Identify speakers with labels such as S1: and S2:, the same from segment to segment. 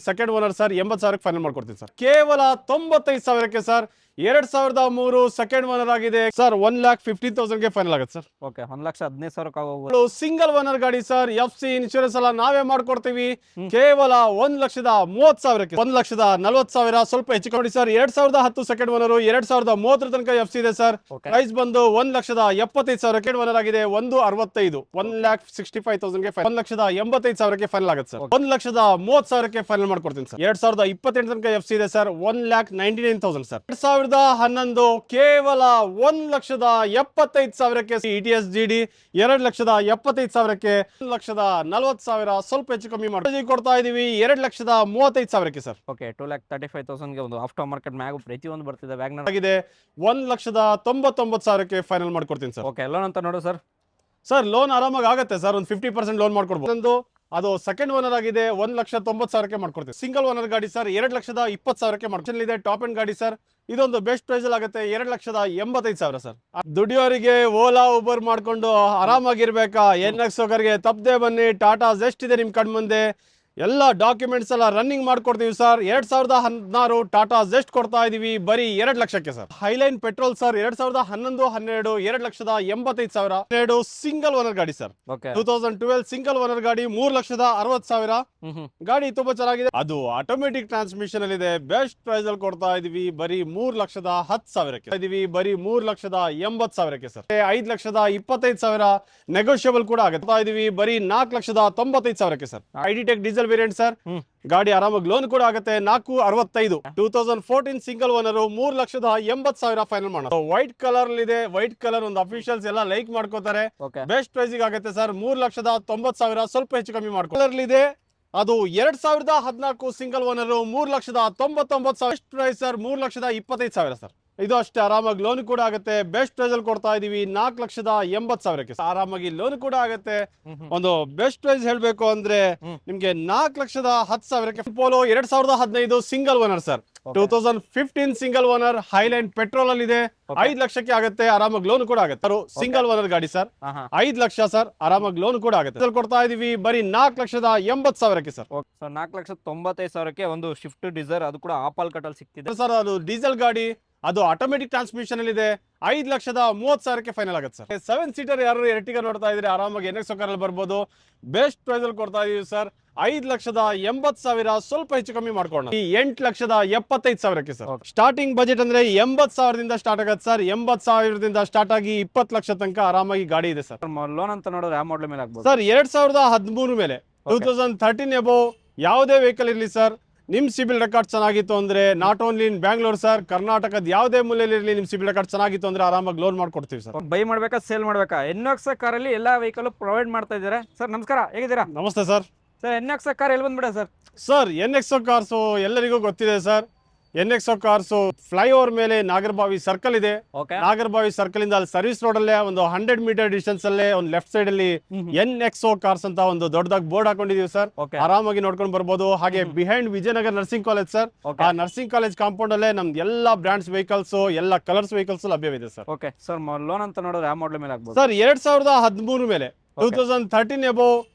S1: Second owner sir 80,000 final ಮಾಡ್ಕೊಡ್ತೀನಿ sir. ಕೇವಲ 95,000ಕ್ಕೆ sir. 2003 second owner ಆಗಿದೆ ಸರ್. 1,15,000ಗೆ ಫೈನಲ್ ಆಗುತ್ತೆ ಸರ್.
S2: ಓಕೆ 1,15,000
S1: ಸಿಂಗಲ್ ಓನರ್ ಗಾಡಿ ಸರ್. FC ಇನ್ಶೂರೆನ್ಸ್ ಎಲ್ಲ ನಾವೇ ಮಾಡ್ಕೊಡ್ತೀವಿ. ಕೇವಲ 1,30,000ಕ್ಕೆ 1,40,000 ಸ್ವಲ್ಪ ಹೆಚ್ಚು ಕೊಡಿ ಸರ್. 2010 ಸೆಕೆಂಡ್ ಓನರ್, 2030 ತನಕ FC ಇದೆ ಸರ್. ಪ್ರೈಸ್ ಬಂದು 1,75,000 ಸೆಕೆಂಡ್ ಓನರ್ ಆಗಿದೆ. 1,65 1,65,000ಗೆ 1,85,000ಕ್ಕೆ ಫೈನಲ್ ಆಗುತ್ತೆ ಸರ್. 1,30,000ಕ್ಕೆ ಫೈನಲ್ ಮಾಡ್ಕೊಡ್ತೀನಿ ಸರ್. 2028 ತನಕ FC ಇದೆ ಸರ್. 1,99,000 ಸರ್. 2011 ಕೇವಲ 1,75,000ಕ್ಕೆ ETS GD 2,75,000ಕ್ಕೆ 1,40,000 ಸ್ವಲ್ಪ ಹೆಚ್ಚು ಕಮ್ಮಿ ಮಾಡಿ ಕೊಡ್ತಾ ಇದೀವಿ. 2,35,000ಕ್ಕೆ ಸರ್.
S2: ಓಕೆ 2,35,000ಗೆ ಒಂದು ಆಫ್ಟರ್ ಮಾರ್ಕೆಟ್ ಮ್ಯಾಗ್ ಪ್ರತಿಯೊಂದು ಬರ್ತಿದೆ ವ್ಯಾಗನರ್
S1: ಆಗಿದೆ. 1,99,000ಕ್ಕೆ ಫೈನಲ್ ಮಾಡ್ಕೊಡ್ತೀನಿ ಸರ್.
S2: ಓಕೆ ಲೋನ್ ಅಂತ ನೋಡು ಸರ್.
S1: ಸರ್ ಲೋನ್ ಆರಾಮಾಗಿ ಆಗುತ್ತೆ ಸರ್. ಒಂದು 50% ಲೋನ್ ಮಾಡ್ಕೊಡ್ಬೋದು. ಅದು ಸೆಕೆಂಡ್ ಓನರ್ ಆಗಿದೆ. 1,90,000ಕ್ಕೆ ಮಾಡ್ಕೊಡ್ತೀವಿ. ಸಿಂಗಲ್ ಓನರ್ ಗಾಡಿ ಸರ್. 2,20,000ಕ್ಕೆ ಮಾಡ್ತೀನಿ. ಇದೆ ಟಾಪ್ ಅಂಡ್ ಗಾಡಿ ಸರ್. ಇದೊಂದು ಬೆಸ್ಟ್ ಪ್ರೈಸ್ ಅಲ್ಲಿ ಆಗುತ್ತೆ. 2,85,000 ಸರ್. ದುಡಿಯೋರಿಗೆ ಓಲಾ ಉಬರ್ ಮಾಡ್ಕೊಂಡು ಆರಾಮಾಗಿರ್ಬೇಕಾ? NX ಗೆ ತಪ್ಪದೆ ಬನ್ನಿ. ಟಾಟಾ ಜೆಸ್ಟ್ ಇದೆ ನಿಮ್ ಕಣ್ ಮುಂದೆ. ಎಲ್ಲ ಡಾಕ್ಯುಮೆಂಟ್ಸ್ ಎಲ್ಲ ರನ್ನಿಂಗ್ ಮಾಡ್ಕೊಡ್ತೀವಿ ಸರ್. 2016 ಟಾಟಾ ಜೆಸ್ಟ್ ಕೊಡ್ತಾ ಇದೀವಿ ಬರೀ 2 ಲಕ್ಷಕ್ಕೆ sir. Highline petrol sir. 2011 12 2,85,000. 2 single owner ಗಾಡಿ ಸರ್. 2012 ಸಿಂಗಲ್ ಓನರ್ ಗಾಡಿ 3,60,000. ಗಾಡಿ ತುಂಬಾ ಚೆನ್ನಾಗಿದೆ. ಅದು ಆಟೋಮೆಟಿಕ್ ಟ್ರಾನ್ಸ್ಮಿಷನ್ ಅಲ್ಲಿ ಇದೆ. ಬೆಸ್ಟ್ ಪ್ರೈಸ್ ಅಲ್ಲಿ ಕೊಡ್ತಾ ಇದೀವಿ ಬರೀ 3,10,000ಕ್ಕೆ ಇದೀವಿ. ಬರೀ 3,80,000ಕ್ಕೆ ಸರ್. 5,25,000 ನೆಗೋಷಿಯಬಲ್ ಕೂಡ ಆಗುತ್ತೆ ಇದೀವಿ. ಬರೀ 4,95,000ಕ್ಕೆ sir. IDTEC diesel variant sir. ಗಾಡಿ ಆರಾಮಾಗಿ ಲೋನ್ ಕೂಡ ಆಗುತ್ತೆ. 4,65 2014 ಸಿಂಗಲ್ ಓನರ್ 3,80,000 ಫೈನಲ್ ಮಾಡೋದು. ವೈಟ್ ಕಲರ್ ಇದೆ. ವೈಟ್ ಕಲರ್ ಒಂದು ಅಫಿಷಿಯಲ್ಸ್ ಎಲ್ಲ ಲೈಕ್ ಮಾಡ್ಕೋತಾರೆ. ಬೆಸ್ಟ್ ಪ್ರೈಸ್ ಆಗುತ್ತೆ ಸರ್. 3,90,000 ಸ್ವಲ್ಪ ಹೆಚ್ಚು ಕಮ್ಮಿ ಮಾಡ್ಕೊಳ್ಳಿ ಇದೆ. ಅದು 2014 single owner 3,99,000 best price sir. 3,25,000 sir. ಇದು ಅಷ್ಟೇ ಆರಾಮಾಗಿ ಲೋನ್ ಕೂಡ ಆಗುತ್ತೆ. ಬೆಸ್ಟ್ ಪ್ರೈಸ್ ಅಲ್ಲಿ ಕೊಡ್ತಾ ಇದೀವಿ 4,80,000ಕ್ಕೆ ಆರಾಮಾಗಿ ಲೋನ್ ಕೂಡ ಆಗುತ್ತೆ. ಒಂದು ಬೆಸ್ಟ್ ಪ್ರೈಸ್ ಹೇಳ್ಬೇಕು ಅಂದ್ರೆ ನಿಮ್ಗೆ 4,10,000ಕ್ಕೆ Polo 2015 single owner sir. 2015 single owner Highline petrol ಅಲ್ಲಿ ಇದೆ. 5 ಲಕ್ಷಕ್ಕೆ ಆಗುತ್ತೆ. ಆರಾಮಾಗಿ ಲೋನ್ ಕೂಡ ಆಗುತ್ತೆ. ಸಿಂಗಲ್ ಓನರ್ ಗಾಡಿ ಸರ್. 5 ಲಕ್ಷ ಸರ್. ಆರಾಮಾಗಿ ಲೋನ್ ಕೂಡ ಆಗುತ್ತೆ. ಕೊಡ್ತಾ ಇದೀವಿ ಬರೀ 4,80,000ಕ್ಕೆ ಸರ್.
S2: 4,95,000ಕ್ಕೆ ಒಂದು ಶಿಫ್ಟ್ ಡಿಸೈರ್, ಅದು ಕೂಡ ಆಪಲ್ ಕಟ್ ಅಲ್ಲಿ ಸಿಗ್ತಿದೆ
S1: ಸರ್. ಅದು ಡೀಸೆಲ್ ಗಾಡಿ. ಅದು ಆಟೋಮೆಟಿಕ್ ಟ್ರಾನ್ಸ್ಮಿಷನ್ ಅಲ್ಲಿ ಇದೆ. 5,30,000ಕ್ಕೆ ಫೈನಲ್ ಆಗುತ್ತೆ ಸರ್. 7 ಸೀಟರ್ ಯಾರು ಎರ್ಟಿಗಾ ನೋಡ್ತಾ ಇದ್ರೆ ಆರಾಮಾಗಿ NX ಅಲ್ಲಿ ಬರ್ಬೋದು. ಬೆಸ್ಟ್ ಪ್ರೈಸ್ ಅಲ್ಲಿ ಕೊಡ್ತಾ ಇದೀವಿ ಸರ್. 5,80,000 ಸ್ವಲ್ಪ ಹೆಚ್ಚು ಕಮ್ಮಿ ಮಾಡ್ಕೊಂಡು 8,75,000ಕ್ಕೆ ಸರ್. ಸ್ಟಾರ್ಟಿಂಗ್ ಬಜೆಟ್ ಅಂದ್ರೆ 80,000ದಿಂದ ಸ್ಟಾರ್ಟ್ ಆಗುತ್ತೆ ಸರ್. 80,000ದಿಂದ ಸ್ಟಾರ್ಟ್ ಆಗಿ 20 ಲಕ್ಷ ತನಕ ಆರಾಮಾಗಿ ಗಾಡಿ ಇದೆ ಸರ್.
S2: ಲೋನ್ ಅಂತ ನೋಡಿದ್ರೆ ಯಾವ ಮಾಡಲ್ ಮೇಲೆ ಆಗ್ಬೋದು
S1: ಸರ್? 2013 ಮೇಲೆ 2013 ಎಬೋ ಯಾವುದೇ ವೆಹಿಕಲ್ ಇರಲಿ ಸರ್. ನಿಮ್ ಸಿಬಿಲ್ ರೆಕಾರ್ಡ್ ಚೆನ್ನಾಗಿತ್ತು ಅಂದ್ರೆ not only in Bangalore sir, ಕರ್ನಾಟಕದ ಯಾವುದೇ ಮೂಲೆಯಲ್ಲಿ ಇರಲಿ, ನಿಮ್ ಸಿಬಿಲ್ ರೆಕಾರ್ಡ್ ಚೆನ್ನಾಗಿತ್ತು ಅಂದ್ರೆ ಆರಾಮಾಗಿ ಲೋನ್ ಮಾಡ್ಕೊಡ್ತೀವಿ ಸರ್.
S2: ಬೈ ಮಾಡ್ಬೇಕಾ ಸೇಲ್ ಮಾಡ್ಬೇಕಾ? NX ಕಾರಲ್ಲಿ ಎಲ್ಲಾ ವೆಹಿಕಲ್ ಪ್ರೊವೈಡ್ ಮಾಡ್ತಾ ಇದ್ದಾರೆ ಸರ್. ನಮಸ್ಕಾರ, ಹೇಗಿದ್ದೀರಾ?
S1: ನಮಸ್ತೆ ಸರ್.
S2: ಸರ್ NX ಕಾರ್ ಎಲ್ಲಿ ಬಂದ್ಬಿಡ ಸರ್?
S1: ಸರ್ NX ಕಾರ್ಸು ಎಲ್ಲರಿಗೂ ಗೊತ್ತಿದೆ ಸರ್. NX ಕಾರ್ಸು ಫ್ಲೈಓವರ್ ಮೇಲೆ ನಾಗರಬಾವಿ ಸರ್ಕಲ್ ಇದೆ. ನಾಗರಬಾವಿ ಸರ್ಕಲ್ ಇಂದ ಅಲ್ಲಿ ಸರ್ವಿಸ್ ರೋಡ್ ಅಲ್ಲೇ ಒಂದು 100 ಮೀಟರ್ ಡಿಸ್ಟೆನ್ಸ್ ಅಲ್ಲೇ ಒಂದು ಲೆಫ್ಟ್ ಸೈಡ್ ಅಲ್ಲಿ NX ಕಾರ್ಸ್ ಅಂತ ಒಂದು ದೊಡ್ಡದಾಗಿ ಬೋರ್ಡ್ ಹಾಕೊಂಡಿದೀವಿ ಸರ್. ಆರಾಮಾಗಿ ನೋಡ್ಕೊಂಡು ಬರ್ಬೋದು. ಹಾಗೆ behind Vijayanagara nursing college sir. ಆ ನರ್ಸಿಂಗ್ ಕಾಲೇಜ್ ಕಾಂಪೌಂಡ್ ಅಲ್ಲೇ ನಮ್ದು ಎಲ್ಲಾ ಬ್ರಾಂಡ್ಸ್ ವೆಹಿಕಲ್ಸ್, ಎಲ್ಲ ಕಲರ್ಸ್ ವೆಹಿಕಲ್ಸ್ ಲಭ್ಯವಿದೆ ಸರ್.
S2: ಓಕೆ ಸರ್, ಲೋನ್ ಅಂತ ನೋಡಿದ್ರೆ ಯಾವ ಮಾಡಲ್ ಮೇಲೆ ಆಗ್ಬೋದು
S1: ಸರ್? 2013 ಮೇಲೆ 2013 ಎಬೋ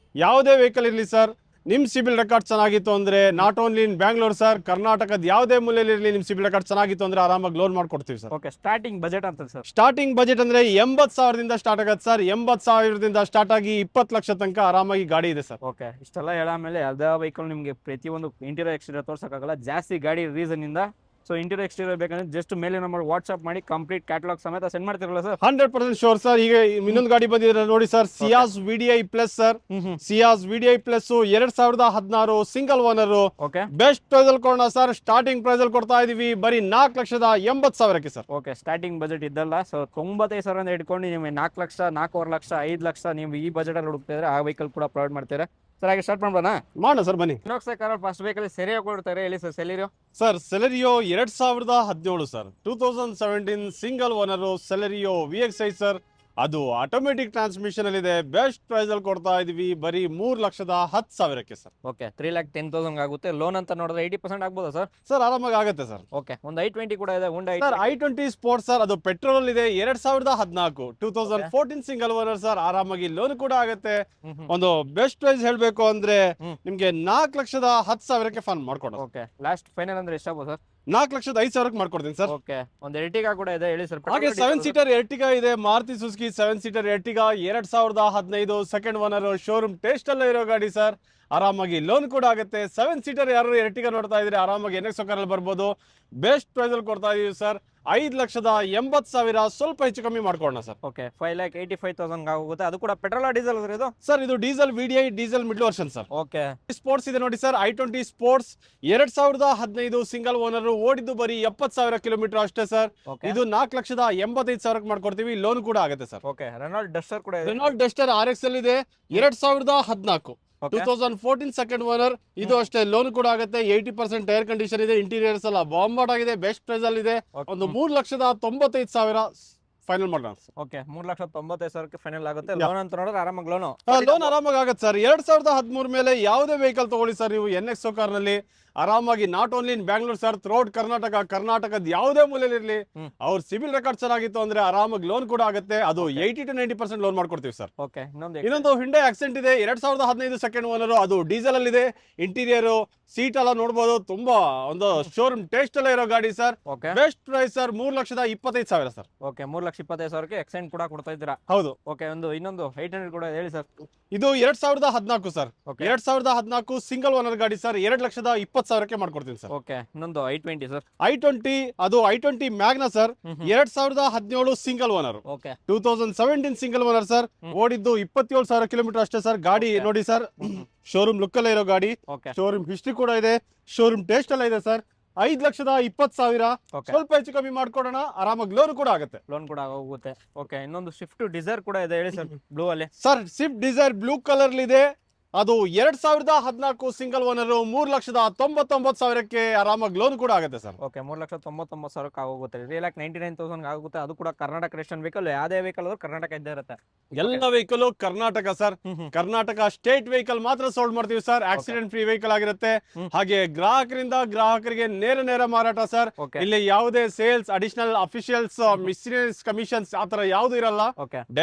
S1: ಯಾವುದೇ ವೆಹಿಕಲ್ ಇರಲಿ ಸರ್. ನಿಮ್ ಸಿಬಿಲ್ ರೆಕಾರ್ಡ್ ಚೆನ್ನಾಗಿತ್ತು ಅಂದ್ರೆ not only in Bangalore sir, ಕರ್ನಾಟಕದ ಯಾವುದೇ ಮೂಲೆಯಲ್ಲಿ ಇರಲಿ, ನಿಮ್ ಸಿಬಿಲ್ ರೆಕಾರ್ಡ್ ಚೆನ್ನಾಗಿತ್ತು ಅಂದ್ರೆ ಆರಾಮಾಗಿ ಲೋನ್ ಮಾಡ್ಕೊಡ್ತೀವಿ ಸರ್.
S2: ಓಕೆ, ಸ್ಟಾರ್ಟಿಂಗ್ ಬಜೆಟ್ ಅಂತ ಸರ್?
S1: ಸ್ಟಾರ್ಟಿಂಗ್ ಬಜೆಟ್ ಅಂದ್ರೆ 80,000ದಿಂದ ಸ್ಟಾರ್ಟ್ ಆಗುತ್ತೆ ಸರ್. 80,000ದಿಂದ ಸ್ಟಾರ್ಟ್ ಆಗಿ 20 ಲಕ್ಷ ತನಕ ಆರಾಮಾಗಿ ಗಾಡಿ ಇದೆ ಸರ್.
S2: ಓಕೆ, ಇಷ್ಟೆಲ್ಲ ಹೇಳಾದ್ಮೇಲೆ ಯಾವ್ದೇ ವೆಹಿಕಲ್ ನಿಮಗೆ ಪ್ರತಿಯೊಂದು ಇಂಟೀರಿಯರ್ ಎಕ್ಸ್ಟೀರಿಯರ್ ತೋರ್ಸಕ್ಕಾಗಲ್ಲ, ಜಾಸ್ತಿ ಗಾಡಿ ರೀಸನ್ ಇಂದ. ಸೊ ಇಂಟೀರಿಯರ್ ಎಕ್ಸ್ಟೀರಿಯರ್ ಬೇಕಂದ್ರೆ ಜಸ್ಟ್ ಮೇಲೆ ನಂಬರ್ ವಾಟ್ಸ್ಆಪ್ ಮಾಡಿ ಕಂಪ್ಲೀಟ್ ಕ್ಯಾಟಲಾಗ್ ಸಮೇತ ಸೆಂಡ್ ಮಾಡ್ತಿರಲ್ಲ ಸರ್?
S1: 100% sure sir. ಈಗ ಇನ್ನೊಂದು ಗಾಡಿ ಬಂದಿದ್ರೆ ನೋಡಿ sir, Ciaz VDI plus sir. Ciaz VDI plus 2016 single owner. Best price ಅಲ್ಲಿ ಕೊಡೋಣ ಸರ್. ಸ್ಟಾರ್ಟಿಂಗ್ ಪ್ರೈಸ್ ಅಲ್ಲಿ ಕೊಡ್ತಾ ಇದೀವಿ ಬರೀ 4,80,000ಕ್ಕೆ ಸರ್.
S2: ಓಕೆ, ಸ್ಟಾರ್ಟಿಂಗ್ ಬಜೆಟ್ ಇದ್ದಲ್ಲ. ಸೊ 95,000 ಇಟ್ಕೊಂಡು ನಿಮಗೆ 4 ಲಕ್ಷ, 4.5 ಲಕ್ಷ, 5 ಲಕ್ಷ ನೀವು ಈ ಬಜೆಟ್ ಅಲ್ಲಿ ಹುಡುಕ್ತಿದ್ರೆ ಆ ವೆಹಿಕಲ್ ಕೂಡ ಪ್ರೊವೈಡ್ ಮಾಡ್ತಾರೆ ಸರ್. ಹಾಗೆ ಸ್ಟಾರ್ಟ್ ಮಾಡೋಣ ಸರ್, ಬನ್ನಿ. NX car first vehicle Celerio ಕೊಡ್ತಾರೆ, ಹೇಳಿ sir. Celerio
S1: sir, Celerio 2017 sir. 2017 single owner Celerio VXI sir. ಅದು ಆಟೋಮೆಟಿಕ್ ಟ್ರಾನ್ಸ್ಮಿಷನ್ ಅಲ್ಲಿ ಇದೆ. ಬೆಸ್ಟ್ ಪ್ರೈಸ್ ಅಲ್ಲಿ ಕೊಡ್ತಾ ಇದೀವಿ ಬರೀ 3,10,000ಕ್ಕೆ ಸರ್.
S2: ಓಕೆ 3,10,000 ಆಗುತ್ತೆ. ಲೋನ್ ಅಂತ ನೋಡಿದ್ರೆ 80% ಆಗ್ಬೋದಾ ಸರ್?
S1: ಸರ್ ಆರಾಮಾಗಿ ಆಗುತ್ತೆ ಸರ್.
S2: ಓಕೆ ಒಂದು i20 ಕೂಡ ಇದೆ, Honda
S1: sir i20 sports sir, ಅದು ಪೆಟ್ರೋಲ್ ಇದೆ. 2014 2014 ಸಿಂಗಲ್ ಓನರ್ ಸರ್. ಆರಾಮಾಗಿ ಲೋನ್ ಕೂಡ ಆಗುತ್ತೆ. ಒಂದು ಬೆಸ್ಟ್ ಪ್ರೈಸ್ ಹೇಳ್ಬೇಕು ಅಂದ್ರೆ ನಿಮ್ಗೆ 4,10,000ಕ್ಕೆ ಫಂಡ್ ಮಾಡ್ಕೊಡೋದು.
S2: ಓಕೆ ಲಾಸ್ಟ್ ಫೈನಲ್ ಅಂದ್ರೆ ಎಷ್ಟಾಗ್ಬೋದು ಸರ್?
S1: 4,05,000ಕ್ಕೆ ಮಾಡ್ಕೊಡ್ತೀನಿ ಸರ್.
S2: ಓಕೆ ಒಂದು ಎರ್ಟಿಗಾ ಕೂಡ ಇದೆ, ಹೇಳಿ ಸರ್.
S1: ಹಾಗೆ 7 ಸೀಟರ್ ಎರ್ಟಿಗಾ ಇದೆ, Maruti Suzuki 7 seater Ertiga 2015 second owner, showroom taste ಅಲ್ಲೇ ಇರೋ ಗಾಡಿ ಸರ್. ಆರಾಮಾಗಿ ಲೋನ್ ಕೂಡ ಆಗುತ್ತೆ. 7 ಸೀಟರ್ ಯಾರು ಎರ್ಟಿಗಾ ನೋಡ್ತಾ ಇದ್ರೆ ಆರಾಮಾಗಿ NX ಅಲ್ಲಿ ಬರ್ಬೋದು. ಬೆಸ್ಟ್ ಪ್ರೈಸ್ ಅಲ್ಲಿ ಕೊಡ್ತಾ ಇದೀವಿ ಸರ್. 5,80,000, ಸ್ವಲ್ಪ ಹೆಚ್ಚು ಕಮ್ಮಿ ಮಾಡ್ಕೊಳ್ಳೋಣ ಸರ್.
S2: ಓಕೆ 5,85,000 ಆಗುತ್ತೆ. ಅದು ಕೂಡ ಪೆಟ್ರೋಲ್ ಡೀಸೆಲ್ ಸರ್ ಇದು?
S1: ಸರ್ ಇದು diesel VDI diesel mid version sir.
S2: Okay
S1: sports ಇದೆ ನೋಡಿ sir, i20 sports 2015 single owner, ಓಡಿದ್ದು ಬರೀ 70,000 ಕಿಲೋಮೀಟರ್ ಅಷ್ಟೇ ಸರ್. ಇದು 4,85,000ಕ್ಕೆ ಮಾಡ್ಕೊಡ್ತೀವಿ. ಲೋನ್ ಕೂಡ ಆಗುತ್ತೆ ಸರ್.
S2: ಓಕೆ ರೆನಾಲ್ಟ್ ಡಸ್ಟರ್ ಕೂಡ ಇದೆ.
S1: ರೆನಾಲ್ಟ್ ಡಸ್ಟರ್ RX ಅಲ್ಲಿ ಇದೆ, 2014 2014 ಸೆಕೆಂಡ್ ಓನರ್. ಇದು ಅಷ್ಟೇ ಲೋನ್ ಕೂಡ ಆಗುತ್ತೆ. 80% ಟೈರ್ ಕಂಡೀಷನ್ ಇದೆ. ಇಂಟೀರಿಯರ್ಸ್ ಎಲ್ಲ ಬಾಂಬಾಟ್ ಆಗಿದೆ. ಬೆಸ್ಟ್ ಪ್ರೈಸ್ ಅಲ್ಲಿ ಇದೆ. ಒಂದು 3,95,000 ಫೈನಲ್ ಮಾಡೋಣ.
S2: ಓಕೆ 3,95,000ಕ್ಕೆ ಫೈನಲ್ ಆಗುತ್ತೆ. ಲೋನ್ ಅಂತ ನೋಡಿದ್ರೆ ಆರಾಮಾಗಿ ಲೋನ್
S1: ಆರಾಮಾಗಿ ಆಗುತ್ತೆ ಸರ್. 2013 ಮೇಲೆ ಯಾವುದೇ ವೆಹಿಕಲ್ ತಗೊಳ್ಳಿ ಸರ್ ನೀವು NX ನಲ್ಲಿ ಆರಾಮಾಗಿ, not only in Bangalore sir, throughout ಕರ್ನಾಟಕದ ಯಾವುದೇ ಮೂಲೆಯಲ್ಲಿ ಅವ್ರ ಸಿವಿಲ್ ರೆಕಾರ್ಡ್ ಚೆನ್ನಾಗಿತ್ತು ಅಂದ್ರೆ ಆರಾಮಾಗಿ ಲೋನ್ ಕೂಡ ಆಗುತ್ತೆ. ಅದು 80 to 90% ಲೋನ್ ಮಾಡ್ಕೊಡ್ತೀವಿ ಸರ್.
S2: ಓಕೆ
S1: ಇನ್ನೊಂದು ಹಿಂಡೆ ಆಕ್ಸೆಂಟ್ ಇದೆ, 2015 ಸೆಕೆಂಡ್ ಓನರ್, ಅದು ಡೀಸೆಲ್ ಅಲ್ಲಿ ಇದೆ. ಇಂಟೀರಿಯರ್ ಸೀಟ್ ಎಲ್ಲ ನೋಡಬಹುದು, ತುಂಬಾ ಒಂದು ಶೋರೂಮ್ ಟೇಸ್ಟ್ ಅಲ್ಲೇ ಇರೋ ಗಾಡಿ sir. Best price sir 3,25,000 sir.
S2: Okay 3,25,000ಕ್ಕೆ ಎಕ್ಸೆಂಟ್ ಕೂಡ ಕೊಡ್ತಾ ಇದ್ದೀರಾ?
S1: ಹೌದು.
S2: ಓಕೆ ಇನ್ನೊಂದು 800 ಕೂಡ ಹೇಳಿ ಸರ್.
S1: ಇದು 2014 ಸರ್. 2014 ಸಿಂಗಲ್ ಓನರ್ ಗಾಡಿ ಸರ್. 2,20,000ಕ್ಕೆ ಮಾಡ್ಕೊಡ್ತೀನಿ ಸರ್.
S2: ಓಕೆ ಇನ್ನೊಂದು i20 ಸರ್.
S1: i20 ಅದು i20 Magna sir. 2017 single owner.
S2: Okay
S1: 2017 single owner sir. ಓಡಿದ್ದು 27,000 ಕಿಲೋಮೀಟರ್ ಅಷ್ಟೇ ಸರ್. ಗಾಡಿ ನೋಡಿ ಸರ್, ಶೋರೂಮ್ ಲುಕ್ ಅಲ್ಲೇ ಇರೋ ಗಾಡಿ. ಶೋರೂಮ್ ಹಿಸ್ಟ್ರಿ ಕೂಡ ಇದೆ, ಶೋರೂಮ್ ಟೇಸ್ಟ್ ಎಲ್ಲ ಇದೆ ಸರ್. 5,20,000, ಸ್ವಲ್ಪ ಹೆಚ್ಚು ಕಮ್ಮಿ ಮಾಡ್ಕೊಡೋಣ. ಆರಾಮಾಗಿ ಲೋನ್ ಕೂಡ ಆಗುತ್ತೆ.
S2: ಲೋನ್ ಕೂಡ ಹೋಗುತ್ತೆ. ಓಕೆ ಇನ್ನೊಂದು ಸ್ವಿಫ್ಟ್ ಡಿಸೈರ್ ಕೂಡ ಇದೆ, ಹೇಳಿ ಸರ್. ಬ್ಲೂ ಅಲ್ಲಿ
S1: sir Swift desire blue colour ಇದೆ. ಅದು 2014 ಸಿಂಗಲ್ ಓನರ್, 3,99,000ಕ್ಕೆ ಆರಾಮಾಗಿ ಲೋನ್ ಕೂಡ ಆಗುತ್ತೆ ಸರ್.
S2: ಓಕೆ 3,99,000ಕ್ಕೆ ಆಗೋಗುತ್ತೆ. 3,99,000 ಆಗುತ್ತೆ. ಅದು ಕೂಡ ಕರ್ನಾಟಕ ರೇಷನ್ ವೆಹಿಕಲ್. ಯಾವುದೇ ವೆಹಿಕಲ್ ಆದ್ರೂ ಕರ್ನಾಟಕ ಇದ್ದೇ ಇರುತ್ತೆ.
S1: ಎಲ್ಲ vehicle Karnataka sir. Karnataka state vehicle ಮಾತ್ರ ಸೋಲ್ಡ್ ಮಾಡ್ತೀವಿ ಸರ್. ಆಕ್ಸಿಡೆಂಟ್ ಫ್ರೀ ವೆಹಿಕಲ್ ಆಗಿರುತ್ತೆ. ಹಾಗೆ ಗ್ರಾಹಕರಿಗೆ ನೇರ ಮಾರಾಟ ಸರ್. ಇಲ್ಲಿ ಯಾವುದೇ ಸೇಲ್ಸ್, ಅಡಿಷನಲ್ ಅಫಿಷಿಯಲ್ಸ್, ಮಿಸ್ಸಿನಿಯಸ್ ಕಮಿಷನ್ಸ್ ಆತರ ಯಾವ್ದು ಇರಲ್ಲ.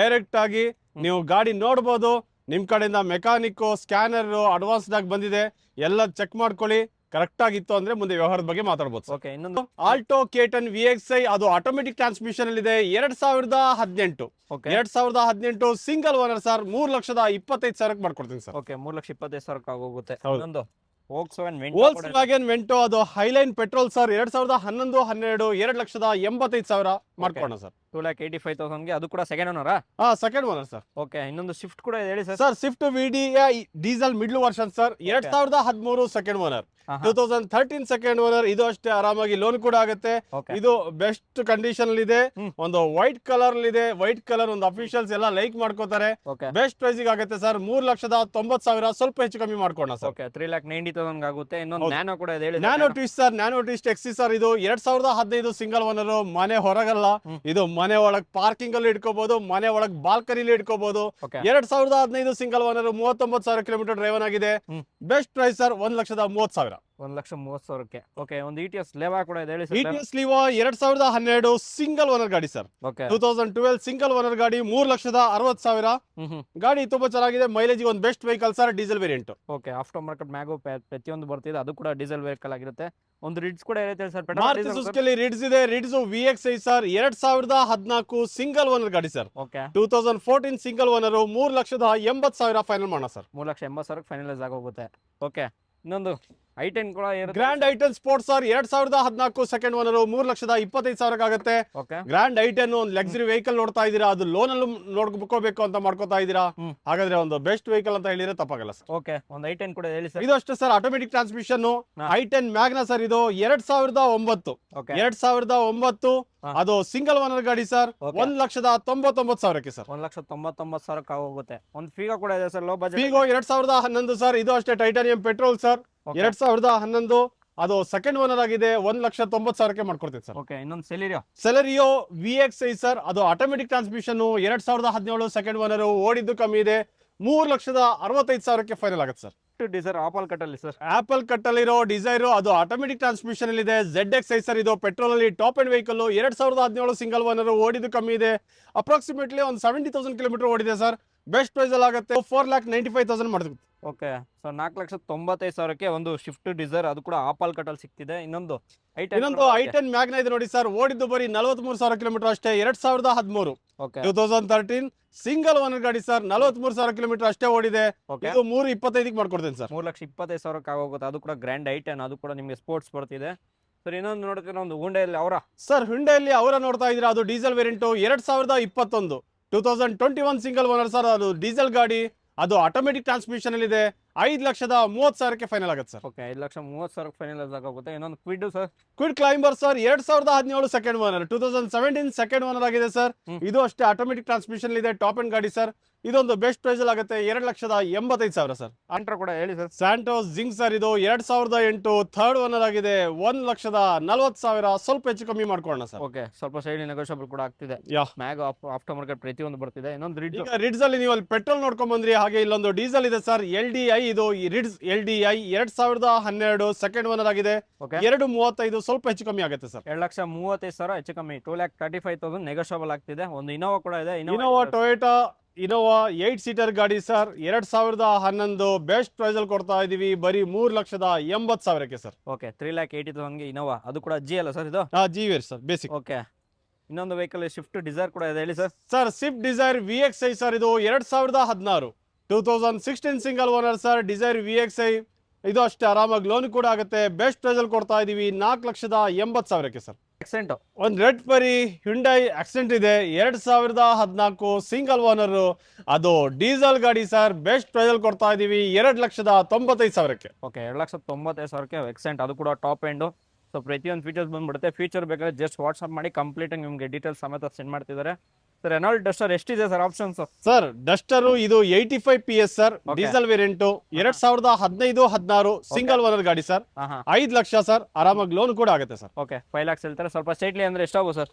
S1: ಡೈರೆಕ್ಟ್ ಆಗಿ ನೀವು ಗಾಡಿ ನೋಡ್ಬೋದು. ನಿಮ್ ಕಡೆಯಿಂದ ಮೆಕ್ಯಾನಿಕ್, ಸ್ಕ್ಯಾನರ್ ಅಡ್ವಾನ್ಸ್ಡ್ ಆಗಿ ಬಂದಿದೆ, ಎಲ್ಲ ಚೆಕ್ ಮಾಡ್ಕೊಳ್ಳಿ. ಕರೆಕ್ಟ್ ಆಗಿತ್ತು ಅಂದ್ರೆ ಮುಂದೆ ವ್ಯವಹಾರದ ಬಗ್ಗೆ ಮಾತಾಡಬಹುದು.
S2: ಓಕೆ ಇನ್ನೊಂದು
S1: ಆಲ್ಟೋ K10 VXi, ಅದು ಆಟೋಮೆಟಿಕ್ ಟ್ರಾನ್ಸ್ಮಿಷನ್ ಅಲ್ಲಿ ಇದೆ. 2018 2018 ಸಿಂಗಲ್ ಓನರ್ ಸರ್. 3,25,000ಕ್ಕೆ ಮಾಡ್ಕೊಡ್ತೀನಿ ಸರ್.
S2: ಓಕೆ 3,25,000ಕ್ಕೆ ಆಗೋಗುತ್ತೆ. ಇನ್ನೊಂದು
S1: ವೋಲ್ಕ್ಸ್ವ್ಯಾಗನ್ ವೆಂಟೋ, ಅದು ಹೈಲೈನ್ ಪೆಟ್ರೋಲ್ ಸರ್. 2011 12 2,85,000 ಮಾಡ್ಕೊಡೋಣ ಸರ್.
S2: 2,85,000ಗೆ. ಅದು ಕೂಡ ಸೆಕೆಂಡ್ ಓನರಾ?
S1: Second owner sir.
S2: ಓಕೆ ಇನ್ನೊಂದು ಸ್ವಿಫ್ಟ್ ಕೂಡ ಹೇಳಿ sir.
S1: Sir Swift VDI diesel middle version sir. 2013 second owner, 2013 second owner. ಇದು ಅಷ್ಟೇ ಆರಾಮಾಗಿ ಲೋನ್ ಕೂಡ ಆಗುತ್ತೆ. ಇದು ಬೆಸ್ಟ್ ಕಂಡೀಷನ್ ಅಲ್ಲಿ ಇದೆ. ಒಂದು ವೈಟ್ ಕಲರ್ ಇದೆ. ವೈಟ್ ಕಲರ್ ಒಂದು ಅಫಿಷಿಯಲ್ಸ್ ಎಲ್ಲ ಲೈಕ್ ಮಾಡ್ಕೋತಾರೆ. ಬೆಸ್ಟ್ ಪ್ರೈಸ್ ಆಗುತ್ತೆ ಸರ್. 3,90,000, ಸ್ವಲ್ಪ ಹೆಚ್ಚು ಕಮ್ಮಿ ಮಾಡ್ಕೋಣ ಸರ್.
S2: 3,90,000 ಆಗುತ್ತೆ. ಇನ್ನೊಂದು ನ್ಯಾನೋ ಕೂಡ ಇದೆ, ಹೇಳಿ.
S1: Nano twist sir. Nano twist XC sir. ಇದು 2015 ಸಿಂಗಲ್ ಓನರ್. ಮನೆ ಹೊರಗಲ್ಲ, ಇದು ಮನೆ ಒಳಗ್ ಪಾರ್ಕಿಂಗ್ ಅಲ್ಲಿ ಇಟ್ಕೋಬಹುದು, ಮನೆ ಒಳಗ್ ಬಾಲ್ಕನಿಲಿ ಇಟ್ಕೋಬಹುದು. 2015 ಸಿಂಗಲ್ ಓನರ್, 39,000 ಕಿಲೋಮೀಟರ್ ಡ್ರೈವನ್ ಆಗಿದೆ. Best price sir 1,30,000.
S2: 1,30,000ಕ್ಕೆ. ಓಕೆ ಒಂದು ETS ಲೇವಾ ಕೂಡ ಇದೆ, ಹೇಳಿ ಸರ್.
S1: ETS ಲೇವಾ 2012 ಸಿಂಗಲ್ ಓನರ್ ಗಾಡಿ ಸರ್. 2012 ಸಿಂಗಲ್ ಓನರ್ ಗಾಡಿ, 3,60,000. ಗಾಡಿ ತುಂಬಾ ಚೆನ್ನಾಗಿದೆ. ಮೈಲೇಜ್ ಒಂದು best vehicle sir. Diesel variant.
S2: Okay after market ಮ್ಯಾಗೋ ಪ್ರತಿಯೊಂದು ಬರ್ತಿದೆ. ಅದು ಕೂಡ ಡೀಸೆಲ್ ವೆಹಿಕಲ್ ಆಗಿರುತ್ತೆ. ಒಂದು ರಿಡ್ಸ್ ಕೂಡ ಇರುತ್ತೆ ಸರ್.
S1: ಮಾರುತಿ ಸುಜುಕಿಯಲ್ಲಿ ರಿಡ್ಸ್ ಇದೆ. ರಿಡ್ಸ್ VXi ಸರ್. 2014 ಸಿಂಗಲ್ ಓನರ್ ಗಾಡಿ ಸರ್. 2014 ಸಿಂಗಲ್ ಓನರ್, 3,80,000 ಫೈನಲ್ ಮಾಡೋಣ ಸರ್.
S2: 3,80,000 ಫೈನಲೈಸ್ ಆಗೋಗುತ್ತೆ. ಓಕೆ ಇನ್ನೊಂದು i10 ಕೂಡ
S1: grand i10 sports sir. 2014 second owner, 3,25,000 ಆಗುತ್ತೆ. ಗ್ರ್ಯಾಂಡ್ i10 ಒಂದು ಲಕ್ಸುರಿ ವೆಹಿಕಲ್ ನೋಡ್ತಾ ಇದೀರಾ, ಅದು ಲೋನ್ ಅಲ್ಲೂ ನೋಡ್ಕೋಬೇಕು ಅಂತ ಮಾಡ್ಕೋತಾ ಇದೀರಾ. ಹಾಗಾದ್ರೆ ಒಂದು ಬೆಸ್ಟ್ ವೆಹಿಕಲ್ ಅಂತ ಹೇಳಿದ್ರೆ ತಪ್ಪಾಗಲ್ಲ ಸರ್.
S2: ಓಕೆ ಒಂದು i10 ಕೂಡ ಹೇಳಿ ಸರ್.
S1: ಇದು ಅಷ್ಟೇ sir. Automatic transmission i10 Magna sir. ಇದು 2009 2009 ಅದು ಸಿಂಗಲ್ ಓನರ್ ಗಾಡಿ ಸರ್. 1,99,000ಕ್ಕೆ ಸರ್.
S2: 1,99,000ಕ್ಕೆ ಆಗೋಗುತ್ತೆ. ಒಂದು ಫಿಗೋ ಕೂಡ ಇದೆ sir, low budget.
S1: Figo 2011 sir. ಇದು ಅಷ್ಟೇ ಟೈಟಾನಿಯಂ ಪೆಟ್ರೋಲ್ ಸರ್. 2011 ಅದು ಸೆಕೆಂಡ್ ಓನರ್ ಆಗಿದೆ, 1,90,000 ಮಾಡ್ಕೊಡ್ತೀನಿ ಸರ್.
S2: ಓಕೆ, ಇನ್ನೊಂದು
S1: ಸೆಲೆರಿಯೋ VX5 ಸರ್, ಅದು ಆಟೋಮೆಟಿಕ್ ಟ್ರಾನ್ಸ್ಮಿಷನ್, 2017 ಸೆಕೆಂಡ್ ಓನರ್, ಓಡಿದ್ದು ಕಮ್ಮಿ ಇದೆ, 3,65,000 ಫೈನಲ್ ಆಗುತ್ತೆ ಸರ್.
S2: ಡಿಸೈರ್ ಆಪಲ್ ಕಟ್ ಅಲ್ಲಿ ಸರ್,
S1: ಆಪಲ್ ಕಟ್ ಅಲ್ಲಿರೋ ಡಿಸೈರ್, ಅದು ಆಟೋಮೆಟಿಕ್ ಟ್ರಾನ್ಸ್ಮಿಷನ್ ಅಲ್ಲಿ ಇದೆ. ZX5 ಸರ್, ಇದು ಪೆಟ್ರೋಲ್ ಅಲ್ಲಿ top end vehicle, 2017 single owner, ಓಡಿದ್ದು ಕಮ್ಮಿ ಇದೆ, ಅಪ್ರಾಕ್ಸಿಮೇಟ್ಲಿ ಒಂದು 70,000 ಕಿಲೋಮೀಟರ್ ಓಡಿದೆ ಸರ್. ಬೆಸ್ಟ್ ಪ್ರೈಸ್ ಅಲ್ಲಿ ಆಗುತ್ತೆ, 4,95,000 ಮಾಡ್ತೀವಿ.
S2: ಓಕೆ, ಸೊ 4,95,000ಕ್ಕೆ ಒಂದು ಶಿಫ್ಟ್ ಡಿಸೈರ್, ಅದು ಕೂಡ ಆಪಲ್ ಕಟ್ ಅಲ್ಲಿ ಸಿಗ್ತಿದೆ. ಇನ್ನೊಂದು
S1: i10 ಮ್ಯಾಗ್ನಾ ಇದೆ ನೋಡಿ ಸರ್, ಓಡಿದ್ದು ಬರೀ 43,000 ಕಿಲೋಮೀಟರ್ ಅಷ್ಟೇ, 2013
S2: ಓಕೆ
S1: 2013 ಸಿಂಗಲ್ ಓನರ್ ಗಾಡಿ ಸರ್, 43,000 ಕಿಲೋಮೀಟರ್ ಅಷ್ಟೇ ಓಡಿದೆ.
S2: ಓಕೆ,
S1: ಇದು 3,25,000 ಮಾಡ್ಕೊಡ್ತೀನಿ ಸರ್.
S2: 3,25,000ಕ್ಕೆ ಆಗೋಗುತ್ತೆ. ಅದು ಕೂಡ ಗ್ರ್ಯಾಂಡ್ i10, ಅದು ಕೂಡ ನಿಮಗೆ ಸ್ಪೋರ್ಟ್ಸ್ ಬರ್ತಿದೆ ಸರ್. ಇನ್ನೊಂದು ನೋಡ್ತೀರಾ, ಒಂದು ಹುಂಡೈಯಲ್ಲಿ ಅವರ
S1: ಸರ್, ಹುಂಡೈಯಲ್ಲಿ ಅವರ ನೋಡ್ತಾ ಇದ್ದೀರಾ, ಅದು diesel variant, 2021 2021 single owner sir, ಅದು ಡೀಸೆಲ್ ಗಾಡಿ, ಅದು ಆಟೋಮೆಟಿಕ್ ಟ್ರಾನ್ಸ್ಮಿಷನ್ ಅಲ್ಲಿ ಇದೆ. 5,30,000 ಫೈನಲ್ ಆಗುತ್ತೆ ಸರ್.
S2: ಓಕೆ, 5,30,000 ಫೈನಲ್ ಆಗುತ್ತೆ. ಇನ್ನೊಂದು Kwid sir,
S1: Kwid climber sir, 2017 second owner, 2017 second owner ಆಗಿದೆ ಸರ್. ಇದು ಅಷ್ಟೇ ಆಟೋಮೆಟಿಕ್ ಟ್ರಾನ್ಸ್ಮಿಷನ್ ಇದೆ, ಟಾಪ್ ಅಂಡ್ ಗಾಡಿ ಸರ್. ಇದೊಂದು ಬೆಸ್ಟ್ ಪ್ರೈಸ್ ಅಲ್ಲಿ ಆಗುತ್ತೆ, 2,85,000 ಸರ್.
S2: ಆಂಟ್ರಾ ಕೂಡ ಹೇಳಿ ಸರ್.
S1: ಸ್ಯಾಂಟೋಸ್ ಜಿಂಕ್ ಸರ್, ಇದು 2008 ಥರ್ಡ್ ಓನರ್ ಆಗಿದೆ, 1,40,000, ಸ್ವಲ್ಪ ಹೆಚ್ಚು ಕಮ್ಮಿ ಮಾಡ್ಕೊಳ್ಳೋಣ ಸರ್.
S2: ಓಕೆ, ಸ್ವಲ್ಪ ಸೈಡ್ ನೆಗೋಷಿಯಬಲ್ ಕೂಡ ಆಗ್ತಿದೆ. ಮ್ಯಾಗ್ ಆಫ್ಟರ್ ಮಾರ್ಕೆಟ್ ಪ್ರತಿಯೊಂದು ಬರ್ತಿದೆ. ಇನ್ನೊಂದು
S1: ರಿಡ್ಸ್ ಅಲ್ಲಿ ನೀವು ಅಲ್ಲಿ ಪೆಟ್ರೋಲ್ ನೋಡ್ಕೊಂಡ್ ಬಂದ್ರಿ, ಹಾಗೆ ಇಲ್ಲೊಂದು ಡೀಸೆಲ್ ಇದೆ ಸರ್, LDI, ಇದು ರಿಡ್ಸ್ LDI 2012 ಸೆಕೆಂಡ್ ಓನರ್ ಆಗಿದೆ, 2,35,000, ಸ್ವಲ್ಪ ಹೆಚ್ಚು ಕಮ್ಮಿ ಆಗುತ್ತೆ ಸರ್.
S2: 2,35,000 ಹೆಚ್ಚು ಕಮ್ಮಿ, 2,35,000 ನೆಗೋಷಿಯಬಲ್ ಆಗ್ತಿದೆ. ಒಂದು ಇನೋವಾ ಕೂಡ ಇದೆ,
S1: ಟೊಯೋಟಾ ಇನೋವಾ 8 ಸೀಟರ್ ಗಾಡಿ ಸರ್, 2011 ಬೆಸ್ಟ್ ಪ್ರೈಸ್ ಅಲ್ಲಿ ಕೊಡ್ತಾ ಇದೀವಿ, ಬರೀ 3,80,000 ಸರ್.
S2: ಓಕೆ, 3,80,000ಗೆ ಇನೋವಾ, ಅದು ಕೂಡ ಜಿ ಅಲ್ಲ ಸರ್ ಇದು?
S1: ಜಿ ವೇರ್ ಸರ್, ಬೇಸಿಕ್.
S2: ಓಕೆ, ಇನ್ನೊಂದು ವೆಹಿಕಲ್ ಸ್ವಿಫ್ಟ್ ಡಿಸೈರ್ ಕೂಡ ಇದೆ, ಹೇಳಿ sir.
S1: Sir, Swift Dzire VX5 sir, ಇದು 2016 2016 single owner sir, desire VX5, ಇದು ಅಷ್ಟೇ ಆರಾಮಾಗಿ ಲೋನ್ ಕೂಡ ಆಗುತ್ತೆ. ಬೆಸ್ಟ್ ಪ್ರೈಸ್ ಅಲ್ಲಿ ಕೊಡ್ತಾ ಇದೀವಿ, 4,80,000 ಸರ್.
S2: ಆಕ್ಸೆಂಟ್,
S1: ಒಂದು ರೆಡ್ ಪರಿ ಹ್ಯುಂಡೈ ಆಕ್ಸೆಂಟ್ ಇದೆ, 2014 ಸಿಂಗಲ್ ಓನರ್, ಅದು ಡೀಸೆಲ್ ಗಾಡಿ ಸರ್. ಬೆಸ್ಟ್ ಪ್ರೈಸ್ ಅಲ್ಲಿ ಕೊಡ್ತಾ ಇದೀವಿ, 2,95,000.
S2: ಓಕೆ, 2,95,000ಕ್ಕೆ ಆಕ್ಸೆಂಟ್, ಅದು ಕೂಡ ಟಾಪ್ ಎಂಡ್. ಸೊ ಪ್ರತಿಯೊಂದು ಫೀಚರ್ಸ್ ಬಂದ್ಬಿಡುತ್ತೆ. ಫೀಚರ್ ಬೇಕಾದ್ರೆ ಜಸ್ಟ್ ವಾಟ್ಸ್ಆಪ್ ಮಾಡಿ, ಕಂಪ್ಲೀಟ್ ಆಗಿ ನಿಮಗೆ ಡೀಟೇಲ್ಸ್ ಸಮೇತ ಸೆಂಡ್ ಮಾಡ್ತಿದ್ದಾರೆ ಸರ್. ರೆನಾಲ್ಟ್ ಡಸ್ಟರ್ ಎಷ್ಟಿದೆ ಸರ್ ಆಪ್ಷನ್ಸ್?
S1: ಸರ್, ಡಸ್ಟರ್ ಇದು 85 PS sir, diesel variant, 2015-16 single owner ಗಾಡಿ ಸರ್, 5 ಲಕ್ಷ ಸರ್, ಆರಾಮಾಗಿ ಲೋನ್ ಕೂಡ ಆಗುತ್ತೆ ಸರ್.
S2: ಓಕೆ, 5 lakhs ಹೇಳ್ತಾರೆ. ಸ್ವಲ್ಪ ಸ್ಟ್ರೈಟ್ಲಿ ಅಂದ್ರೆ ಎಷ್ಟಾಗೋ ಸರ್?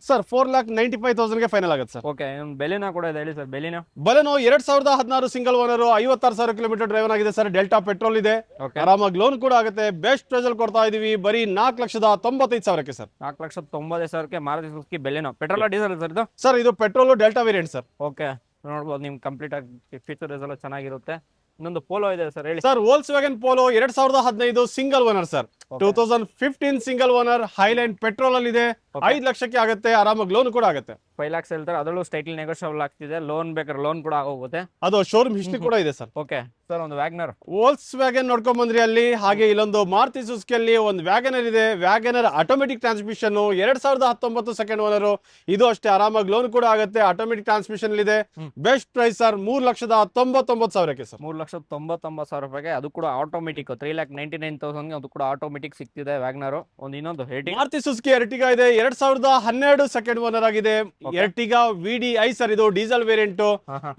S1: ಸರ್, 4,95,000 ಫೈನಲ್ ಆಗುತ್ತೆ ಸರ್.
S2: ಓಕೆ, ಬೆಲಿನಾ ಕೂಡ ಇದೆ, ಹೇಳಿ sir. Baleno
S1: 2016 single owner, 56,000 kilometre driven ಆಗಿದೆ ಸರ್, ಡೆಲ್ಟಾ ಪೆಟ್ರೋಲ್ ಇದೆ, ಆರಾಮಾಗಿ ಲೋನ್ ಕೂಡ ಆಗುತ್ತೆ. ಬೆಸ್ಟ್ ಪ್ರೈಸ್ ಅಲ್ಲಿ ಕೊಡ್ತಾ ಇದೀವಿ, ಬರೀ 4,95,000 ಸರ್.
S2: 4,90,000ಕ್ಕೆ Maruti Suzuki Baleno. Petrol diesel sir ಇದು?
S1: ಸರ್, ಇದು petrol Delta variant sir.
S2: Okay, ನೋಡ್ಬೋದು ನಿಮ್ಗೆ ಕಂಪ್ಲೀಟ್ ಆಗಿ ಫೀಚರ್ಸ್ ಎಲ್ಲ ಚೆನ್ನಾಗಿರುತ್ತೆ. ಇನ್ನೊಂದು ಪೋಲೋ ಇದೆ ಸರ್, ಹೇಳಿ
S1: sir. Volkswagen Polo 2015 single owner sir, 2015 single owner, Highline petrol ಅಲ್ಲಿ ಇದೆ, 5 ಲಕ್ಷಕ್ಕೆ ಆಗುತ್ತೆ, ಆರಾಮಾಗಿ ಲೋನ್ ಕೂಡ ಆಗುತ್ತೆ.
S2: 5 lakhs ಹೇಳ್ತಾರೆ, ಅದರಲ್ಲೂ ಸ್ಟೈಟ್ಲಿ ನೆಗೋಷಿಯಬಲ್ ಆಗ್ತಿದೆ. ಲೋನ್ ಬೇಕಾದ್ರೆ ಲೋನ್ ಕೂಡ ಆಗೋಗುತ್ತೆ,
S1: ಅದು ಶೋರೂಮ್ ಹಿಸ್ಟ್ರಿ ಕೂಡ ಇದೆ ಸರ್.
S2: ಓಕೆ ಸರ್, ಒಂದು ವ್ಯಾಗನರ್
S1: ವೋಲ್ಕ್ಸ್ವ್ಯಾಗನ್ ನೋಡ್ಕೊಂಡ್ ಬಂದ್ರಿ ಅಲ್ಲಿ, ಹಾಗೆ ಇಲ್ಲೊಂದು ಮಾರುತಿ ಸುಜುಕಿ ಅಲ್ಲಿ ಒಂದು ವ್ಯಾಗನರ್ ಇದೆ. Wagon R automatic transmission, 2019 second owner, ಇದು ಅಷ್ಟೇ ಆರಾಮಾಗಿ ಲೋನ್ ಕೂಡ ಆಗುತ್ತೆ, ಆಟೋಮೆಟಿಕ್ ಟ್ರಾನ್ಸ್ಮಿಷನ್ ಇದೆ. Best price sir, 3,99,000 sir.
S2: 3,99,000 ಅದು ಕೂಡ ಆಟೋಮೆಟಿಕ್. 3,99,000 ಅದು ಕೂಡ ಆಟೋಮೆಟಿಕ್ ಸಿಗ್ತಿದೆ ವ್ಯಾಗನರ್. ಒಂದು ಇನ್ನೊಂದು
S1: ಮಾರುತಿ ಸುಜುಕಿ ಎರ್ಟಿಗಾ ಇದೆ, 2012 ಸೆಕೆಂಡ್ ಓನರ್ ಆಗಿದೆ, ಎರ್ಟಿಗಾ VDI ಸರ್, ಇದು ಡೀಸೆಲ್ ವೇರಿಯಂಟ್.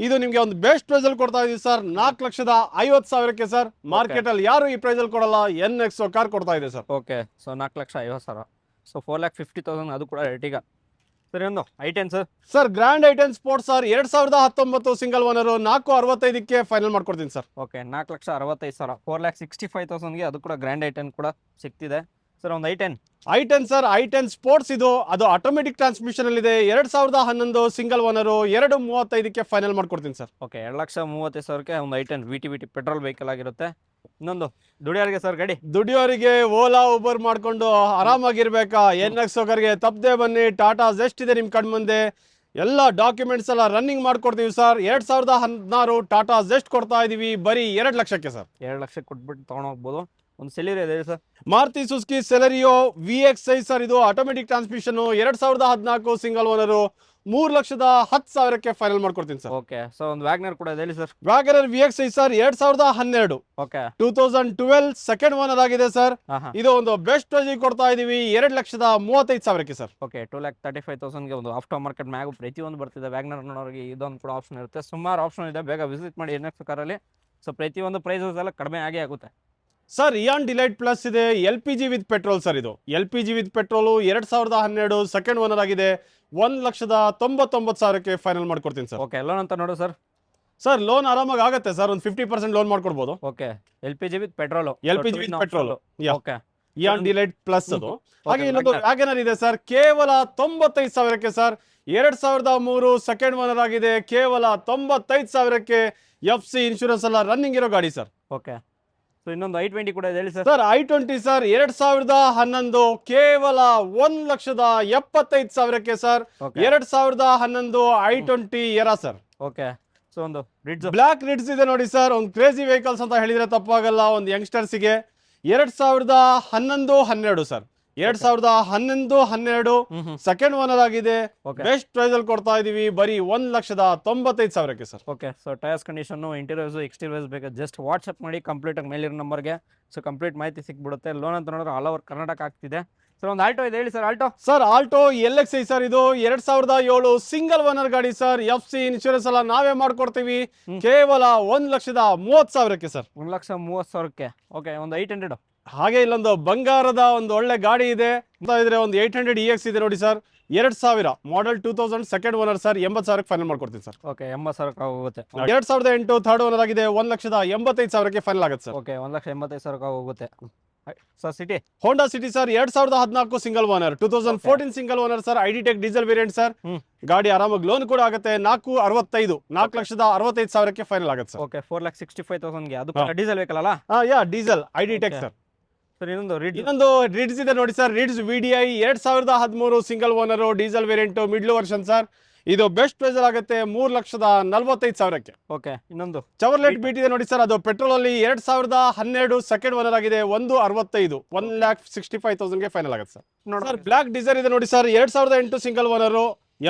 S1: ಇದು ನಿಮ್ಗೆ ಒಂದು ಬೆಸ್ಟ್ ಪ್ರೈಸ್ ಅಲ್ಲಿ ಕೊಡ್ತಾ ಇದೀವಿ ಸರ್, 4,50,000 ಸರ್. ಮಾರ್ಕೆಟ್ ಅಲ್ಲಿ ಯಾರು ಈ ಪ್ರೈಸ್ ಅಲ್ಲಿ ಕೊಡಲ್ಲ, NXO ಕಾರ್ ಕೊಡ್ತಾ ಇದೆ ಸರ್.
S2: ಓಕೆ, ಸೊ 4,50,000, ಸೊ 4,50,000 ಅದು ಕೂಡ ಎರ್ಟಿಗಾ. ಸರಿ, ಒಂದು i10 sir.
S1: Sir, grand i10 sports sir, 2019 single owner, 4,65,000 final ಮಾಡ್ಕೊಡ್ತೀನಿ ಸರ್.
S2: ಓಕೆ, 4,65,000, 4,65,000ಗೆ ಅದು ಕೂಡ ಗ್ರ್ಯಾಂಡ್ i10 ಕೂಡ ಸಿಗ್ತಿದೆ ಸರ್. ಒಂದು i10 ಸರ್, i10 ಸ್ಪೋರ್ಟ್ಸ್, ಇದು ಅದು ಆಟೋಮೆಟಿಕ್ ಟ್ರಾನ್ಸ್ಮಿಷನ್ ಅಲ್ಲಿ ಇದೆ, 2011 ಸಿಂಗಲ್ ಓನರ್, 2,35,000 ಫೈನಲ್ ಮಾಡ್ಕೊಡ್ತೀನಿ ಸರ್. ಓಕೆ, 2,35,000ಕ್ಕೆ ಒಂದು i10 VT ಪೆಟ್ರೋಲ್ ವೆಹಿಕಲ್ ಆಗಿರುತ್ತೆ. ಇನ್ನೊಂದು ದುಡಿಯೋರಿಗೆ ಸರ್ ಗಾಡಿ? ದುಡಿಯೋರಿಗೆ
S1: ಓಲಾ ಉಬರ್ ಮಾಡ್ಕೊಂಡು ಆರಾಮಾಗಿರ್ಬೇಕಾ, NXO ಕಾರ್ಗೆ ತಪ್ಪದೆ ಬನ್ನಿ. ಟಾಟಾ ಜೆಸ್ಟ್ ಇದೆ ನಿಮ್ ಕಣ್ ಮುಂದೆ, ಎಲ್ಲ ಡಾಕ್ಯುಮೆಂಟ್ಸ್ ಎಲ್ಲ ರನ್ನಿಂಗ್ ಮಾಡ್ಕೊಡ್ತೀವಿ ಸರ್. 2016 ಟಾಟಾ ಜೆಸ್ಟ್ ಕೊಡ್ತಾ ಇದೀವಿ, ಬರೀ 2 ಲಕ್ಷಕ್ಕೆ ಸರ್.
S2: 2 ಲಕ್ಷಕ್ಕೆ ಕೊಟ್ಬಿಟ್ಟು ತಗೊಂಡೋಗ್ಬೋದು. ಒಂದು ಸೆಲೆರಿಯೋ ಇದೆ sir,
S1: Maruti Suzuki Celerio VX5 sir, ಇದು automatic transmission, 2014 single owner, 3,10,000 final ಮಾಡ್ಕೊಡ್ತೀನಿ ಸರ್.
S2: ಓಕೆ, ಸೊ ಒಂದು ವ್ಯಾಗನರ್ ಕೂಡ ಇದೆ, ಹೇಳಿ sir.
S1: WagonR VX5 sir, 2012,
S2: okay,
S1: 2012 second owner ಆಗಿದೆ ಸರ್. ಇದು ಒಂದು ಬೆಸ್ಟ್ ಪ್ರೈಸ್ ಕೊಡ್ತಾ ಇದೀವಿ, 2,35,000 ಸರ್.
S2: ಓಕೆ, 2,35,000ಗೆ ಒಂದು ಆಫ್ಟರ್ ಮಾರ್ಕೆಟ್ ಮ್ಯಾಗು ಪ್ರತಿಯೊಂದು ಬರ್ತಿದೆ. ವ್ಯಾಗನರ್ ನೋಡೋರಿಗೆ ಇದೊಂದು ಕೂಡ ಆಪ್ಷನ್ ಇರುತ್ತೆ, ಸುಮಾರು ಆಪ್ಷನ್ ಇದೆ. ಬೇಗ ವಿಸಿಟ್ ಮಾಡಿ NXO ಕಾರಲ್ಲಿ. ಸೊ ಪ್ರತಿಯೊಂದು ಪ್ರೈಸಸ್ ಎಲ್ಲ ಕಡಿಮೆ ಆಗೇ ಆಗುತ್ತೆ.
S1: ಸರ್ ಇಯಾನ್ ಡಿಲೈಟ್ ಪ್ಲಸ್ ಇದೆ, LPG ವಿತ್ ಪೆಟ್ರೋಲ್ ಸರ್. ಇದು LPG with petrol 2012 second owner ಆಗಿದೆ. 1,99,000ಕ್ಕೆ ಫೈನಲ್ ಮಾಡ್ಕೊಡ್ತೀನಿ ಸರ್.
S2: ಓಕೆ ಲೋನ್ ಅಂತ ನೋಡು ಸರ್.
S1: ಸರ್ ಲೋನ್ ಆರಾಮಾಗಿ ಆಗುತ್ತೆ ಸರ್, ಒಂದು 50% ಲೋನ್ ಮಾಡ್ಕೊಡ್ಬೋದು.
S2: Okay LPG with petrol.
S1: LPG with petrol.
S2: Okay
S1: Eon delight plus ಅದು. ಹಾಗೆ ಇನ್ನೊಂದು ವ್ಯಾಗನರ್ ಇದೆ ಸರ್, ಕೇವಲ 95,000ಕ್ಕೆ ಸರ್. 2003 ಸೆಕೆಂಡ್ ಓನರ್ ಆಗಿದೆ, ಕೇವಲ 95,000ಕ್ಕೆ. FC ಇನ್ಶೂರೆನ್ಸ್ ಎಲ್ಲ ರನ್ನಿಂಗ್ ಇರೋ ಗಾಡಿ ಸರ್.
S2: ಓಕೆ ಸೊ ಇನ್ನೊಂದು i20 ಕೂಡ ಇದೆ ಹೇಳಿ ಸರ್.
S1: ಸರ್ i20 ಸರ್ 2011 ಕೇವಲ 1,75,000ಕ್ಕೆ sir. 2011 i20 Era sir.
S2: Okay so ಒಂದು ರಿಡ್ಜ್,
S1: ಬ್ಲಾಕ್ ರಿಡ್ಸ್ ಇದೆ ನೋಡಿ ಸರ್. ಒಂದು ಕ್ರೇಜಿ ವೆಹಿಕಲ್ಸ್ ಅಂತ ಹೇಳಿದ್ರೆ ತಪ್ಪಾಗಲ್ಲ, ಒಂದು ಯಂಗ್ಸ್ಟರ್ಸ್ಗೆ. 2011-12 ಸರ್. 2011-12 ಸೆಕೆಂಡ್ ಓನರ್ ಆಗಿದೆ. ಬೆಸ್ಟ್ ಪ್ರೈಸ್ ಅಲ್ಲಿ ಕೊಡ್ತಾ ಇದೀವಿ, ಬರೀ 1,95,000ಕ್ಕೆ sir.
S2: Okay so tyres condition, interiors exteriors ಬೇಕು, ಜಸ್ಟ್ ವಾಟ್ಸ್ಆಪ್ ಮಾಡಿ ಕಂಪ್ಲೀಟ್ ಆಗಿ ಮೇಲಿರೋ ನಂಬರ್ಗೆ. ಸೊ ಕಂಪ್ಲೀಟ್ ಮಾಹಿತಿ ಸಿಕ್ಬಿಡುತ್ತೆ. ಲೋನ್ ಅಂತ ನೋಡಿದ್ರೆ ಆಲ್ ಓವರ್ ಕರ್ನಾಟಕ ಆಗ್ತಿದೆ. ಸರ್ ಒಂದು ಆಲ್ಟೋ ಇದೆ ಹೇಳಿ sir. Alto
S1: sir Alto LXi sir. ಇದು 2007 ಸಿಂಗಲ್ ಓನರ್ ಗಾಡಿ ಸರ್. FC ಇನ್ಶೂರೆನ್ಸ್ ಎಲ್ಲ ನಾವೇ ಮಾಡ್ಕೊಡ್ತೀವಿ, ಕೇವಲ 1,30,000ಕ್ಕೆ ಸರ್.
S2: 1,30,000ಕ್ಕೆ. ಓಕೆ ಒಂದು 800.
S1: ಹಾಗೆ ಇಲ್ಲೊಂದು ಬಂಗಾರದ ಒಂದು ಒಳ್ಳೆ ಗಾಡಿ ಇದೆ ಅಂತ ಇದ್ರೆ, ಒಂದು 800 EX ಇದೆ ನೋಡಿ sir. 2000 model 2000 second owner sir. 80,000ಕ್ಕೆ ಫೈನಲ್ ಮಾಡ್ಕೊಡ್ತೀನಿ ಸರ್.
S2: ಓಕೆ 80,000 ಹೋಗುತ್ತೆ.
S1: 2008 ಥರ್ಡ್ ಓನರ್ ಆಗಿದೆ. 1,85,000ಕ್ಕೆ ಫೈನಲ್ ಆಗುತ್ತೆ ಸರ್.
S2: ಓಕೆ 1,85,000 ಹೋಗುತ್ತೆ. Sir City
S1: Honda City sir. 2014 single owner. 2014 single owner sir. ID tech diesel variant sir. ಗಾಡಿ ಆರಾಮಾಗಿ ಲೋನ್ ಕೂಡ ಆಗುತ್ತೆ. 4,65,000ಕ್ಕೆ ಫೈನಲ್ ಆಗುತ್ತೆ ಸರ್.
S2: ಓಕೆ 4,65,000ಗೆ. ಅದು ಡೀಸೆಲ್ ವೆಹಿಕಲ್ ಅಲ್ಲ?
S1: Yeah diesel ID tech sir.
S2: Sir ಇನ್ನೊಂದು
S1: ರಿಡ್ಸ್ ಇದೆ ನೋಡಿ sir. ರಿಡ್ಸ್ VDI 2013 single owner diesel variant middle version sir. ಇದು ಬೆಸ್ಟ್ ಪ್ರೈಸ್ ಆಗುತ್ತೆ 3,45,000ಕ್ಕೆ.
S2: ಓಕೆ ಇನ್ನೊಂದು
S1: ಚವರ್ಲೆಟ್ BT ಇದೆ ನೋಡಿ ಸರ್. ಅದು ಪೆಟ್ರೋಲ್ ಅಲ್ಲಿ 2012 ಸೆಕೆಂಡ್ ಓನರ್ ಆಗಿದೆ. 1,65,000 1,65,000ಗೆ ಫೈನಲ್ ಆಗುತ್ತೆ ಸರ್. ಸರ್ ಬ್ಲಾಕ್ ಡಿಸೈರ್ ಇದೆ ನೋಡಿ ಸರ್. 2008 single owner.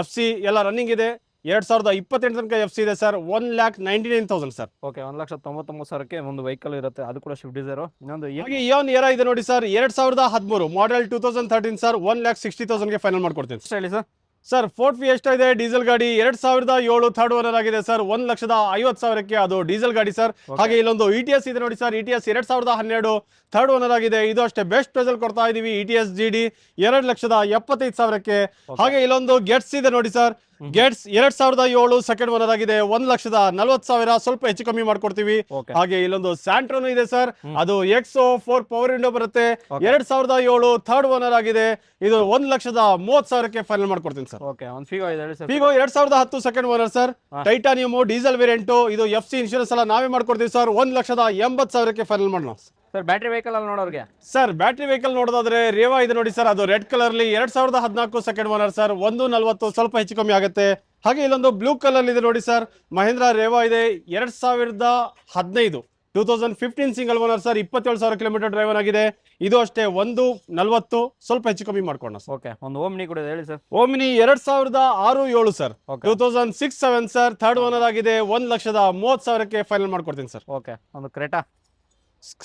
S1: FC ಎಲ್ಲ ರನ್ನಿಂಗ್ ಇದೆ. 2028 ತನಕ FC ಇದೆ ಸರ್. 1,99,000 ಸರ್.
S2: ಓಕೆ 1,99,000ಕ್ಕೆ ಒಂದು ವೆಹಿಕಲ್ ಇರುತ್ತೆ, ಅದು ಕೂಡ ಸ್ವಿಫ್ಟ್ ಡಿಸೈರ್. ಇನ್ನೊಂದು
S1: ಇಯಾನ್ ಎರಾ ಇದೆ ನೋಡಿ ಸರ್. 2013 model 2013 sir. 1,60,000ಗೆ ಫೈನಲ್ ಮಾಡ್ಕೊಡ್ತೀನಿ
S2: ಹೇಳಿ ಸರ್.
S1: ಸರ್ ಫೋರ್ಟ್ ಫಿಯೆಸ್ಟಾ ಇದೆ ಡೀಸೆಲ್ ಗಾಡಿ. 2007 ಥರ್ಡ್ ಓನರ್ ಆಗಿದೆ ಸರ್. 1,50,000ಕ್ಕೆ ಅದು ಡೀಸೆಲ್ ಗಾಡಿ ಸರ್. ಹಾಗೆ ಇಲ್ಲೊಂದು ETS ಇದೆ ನೋಡಿ ಸರ್. ETS 2012 ಥರ್ಡ್ ಓನರ್ ಆಗಿದೆ. ಇದು ಅಷ್ಟೇ ಬೆಸ್ಟ್ ಪ್ರೈಸ್ ಅಲ್ಲಿ ಕೊಡ್ತಾ ಇದೀವಿ. ETS GD 2,75,000ಕ್ಕೆ. ಹಾಗೆ ಇಲ್ಲೊಂದು ಗೆಟ್ಸ್ ಇದೆ ನೋಡಿ ಸರ್. ಗೆಟ್ಸ್ 2007 ಸೆಕೆಂಡ್ ಓನರ್ ಆಗಿದೆ. 1,40,000 ಸ್ವಲ್ಪ ಹೆಚ್ಚು ಕಮ್ಮಿ ಮಾಡ್ಕೊಡ್ತೀವಿ. ಹಾಗೆ ಇಲ್ಲೊಂದು ಸ್ಯಾಂಟ್ರೋನು ಇದೆ ಸರ್. ಅದು XO4 ಪವರ್ ವಿಂಡೋ ಬರುತ್ತೆ. 2007 ಥರ್ಡ್ ಓನರ್ ಆಗಿದೆ. ಇದು 1,30,000ಕ್ಕೆ ಫೈನಲ್ ಮಾಡ್ಕೊಡ್ತೀನಿ ಸರ್.
S2: ಓಕೆ ಒಂದು ಫಿಗೋ ಇದೆ sir.
S1: Figo 2010 second owner sir. Titanium diesel variant. ಇದು FC ಇನ್ಶೂರೆನ್ಸ್ ಎಲ್ಲ ನಾವೇ ಮಾಡ್ಕೊಡ್ತೀವಿ ಸರ್. 1,80,000ಕ್ಕೆ ಫೈನಲ್ ಮಾಡೋಣ
S2: ಸರ್. ಬ್ಯಾಟ್ರಿ ವೆಹಿಕಲ್ ಅಲ್ಲಿ ನೋಡೋರಿಗೆ
S1: ಸರ್ ಬ್ಯಾಟ್ರಿ ವೆಹಿಕಲ್ ನೋಡೋದಾದ್ರೆ ರೇವಾ ಇದೆ ನೋಡಿ ಸರ್. ಅದು ರೆಡ್ ಕಲರ್ ಅಲ್ಲಿ 2014 ಸೆಕೆಂಡ್ ಓನರ್ ಸರ್. 1,40,000 ಸ್ವಲ್ಪ ಹೆಚ್ಚು ಕಮ್ಮಿ ಆಗುತ್ತೆ. ಹಾಗೆ ಇಲ್ಲೊಂದು ಬ್ಲೂ ಕಲರ್ ಇದೆ ನೋಡಿ ಸರ್. ಮಹೇಂದ್ರ ರೇವಾ ಇದೆ. 2015 2015 single owner sir. 27,000 kilometre driver ಆಗಿದೆ. ಇದು ಅಷ್ಟೇ 1,40,000 ಸ್ವಲ್ಪ ಹೆಚ್ಚು ಕಮ್ಮಿ ಮಾಡ್ಕೊಳ್ಳೋಣ.
S2: ಓಕೆ ಒಂದು ಓಮ್ನಿ ಕೂಡ ಹೇಳಿ sir.
S1: Omni 2006-7 sir. 2006-7 sir. Third owner ಆಗಿದೆ. 1,30,000ಕ್ಕೆ ಫೈನಲ್ ಮಾಡ್ಕೊಡ್ತೀನಿ ಸರ್.
S2: ಓಕೆ ಒಂದು ಕ್ರೆಟಾ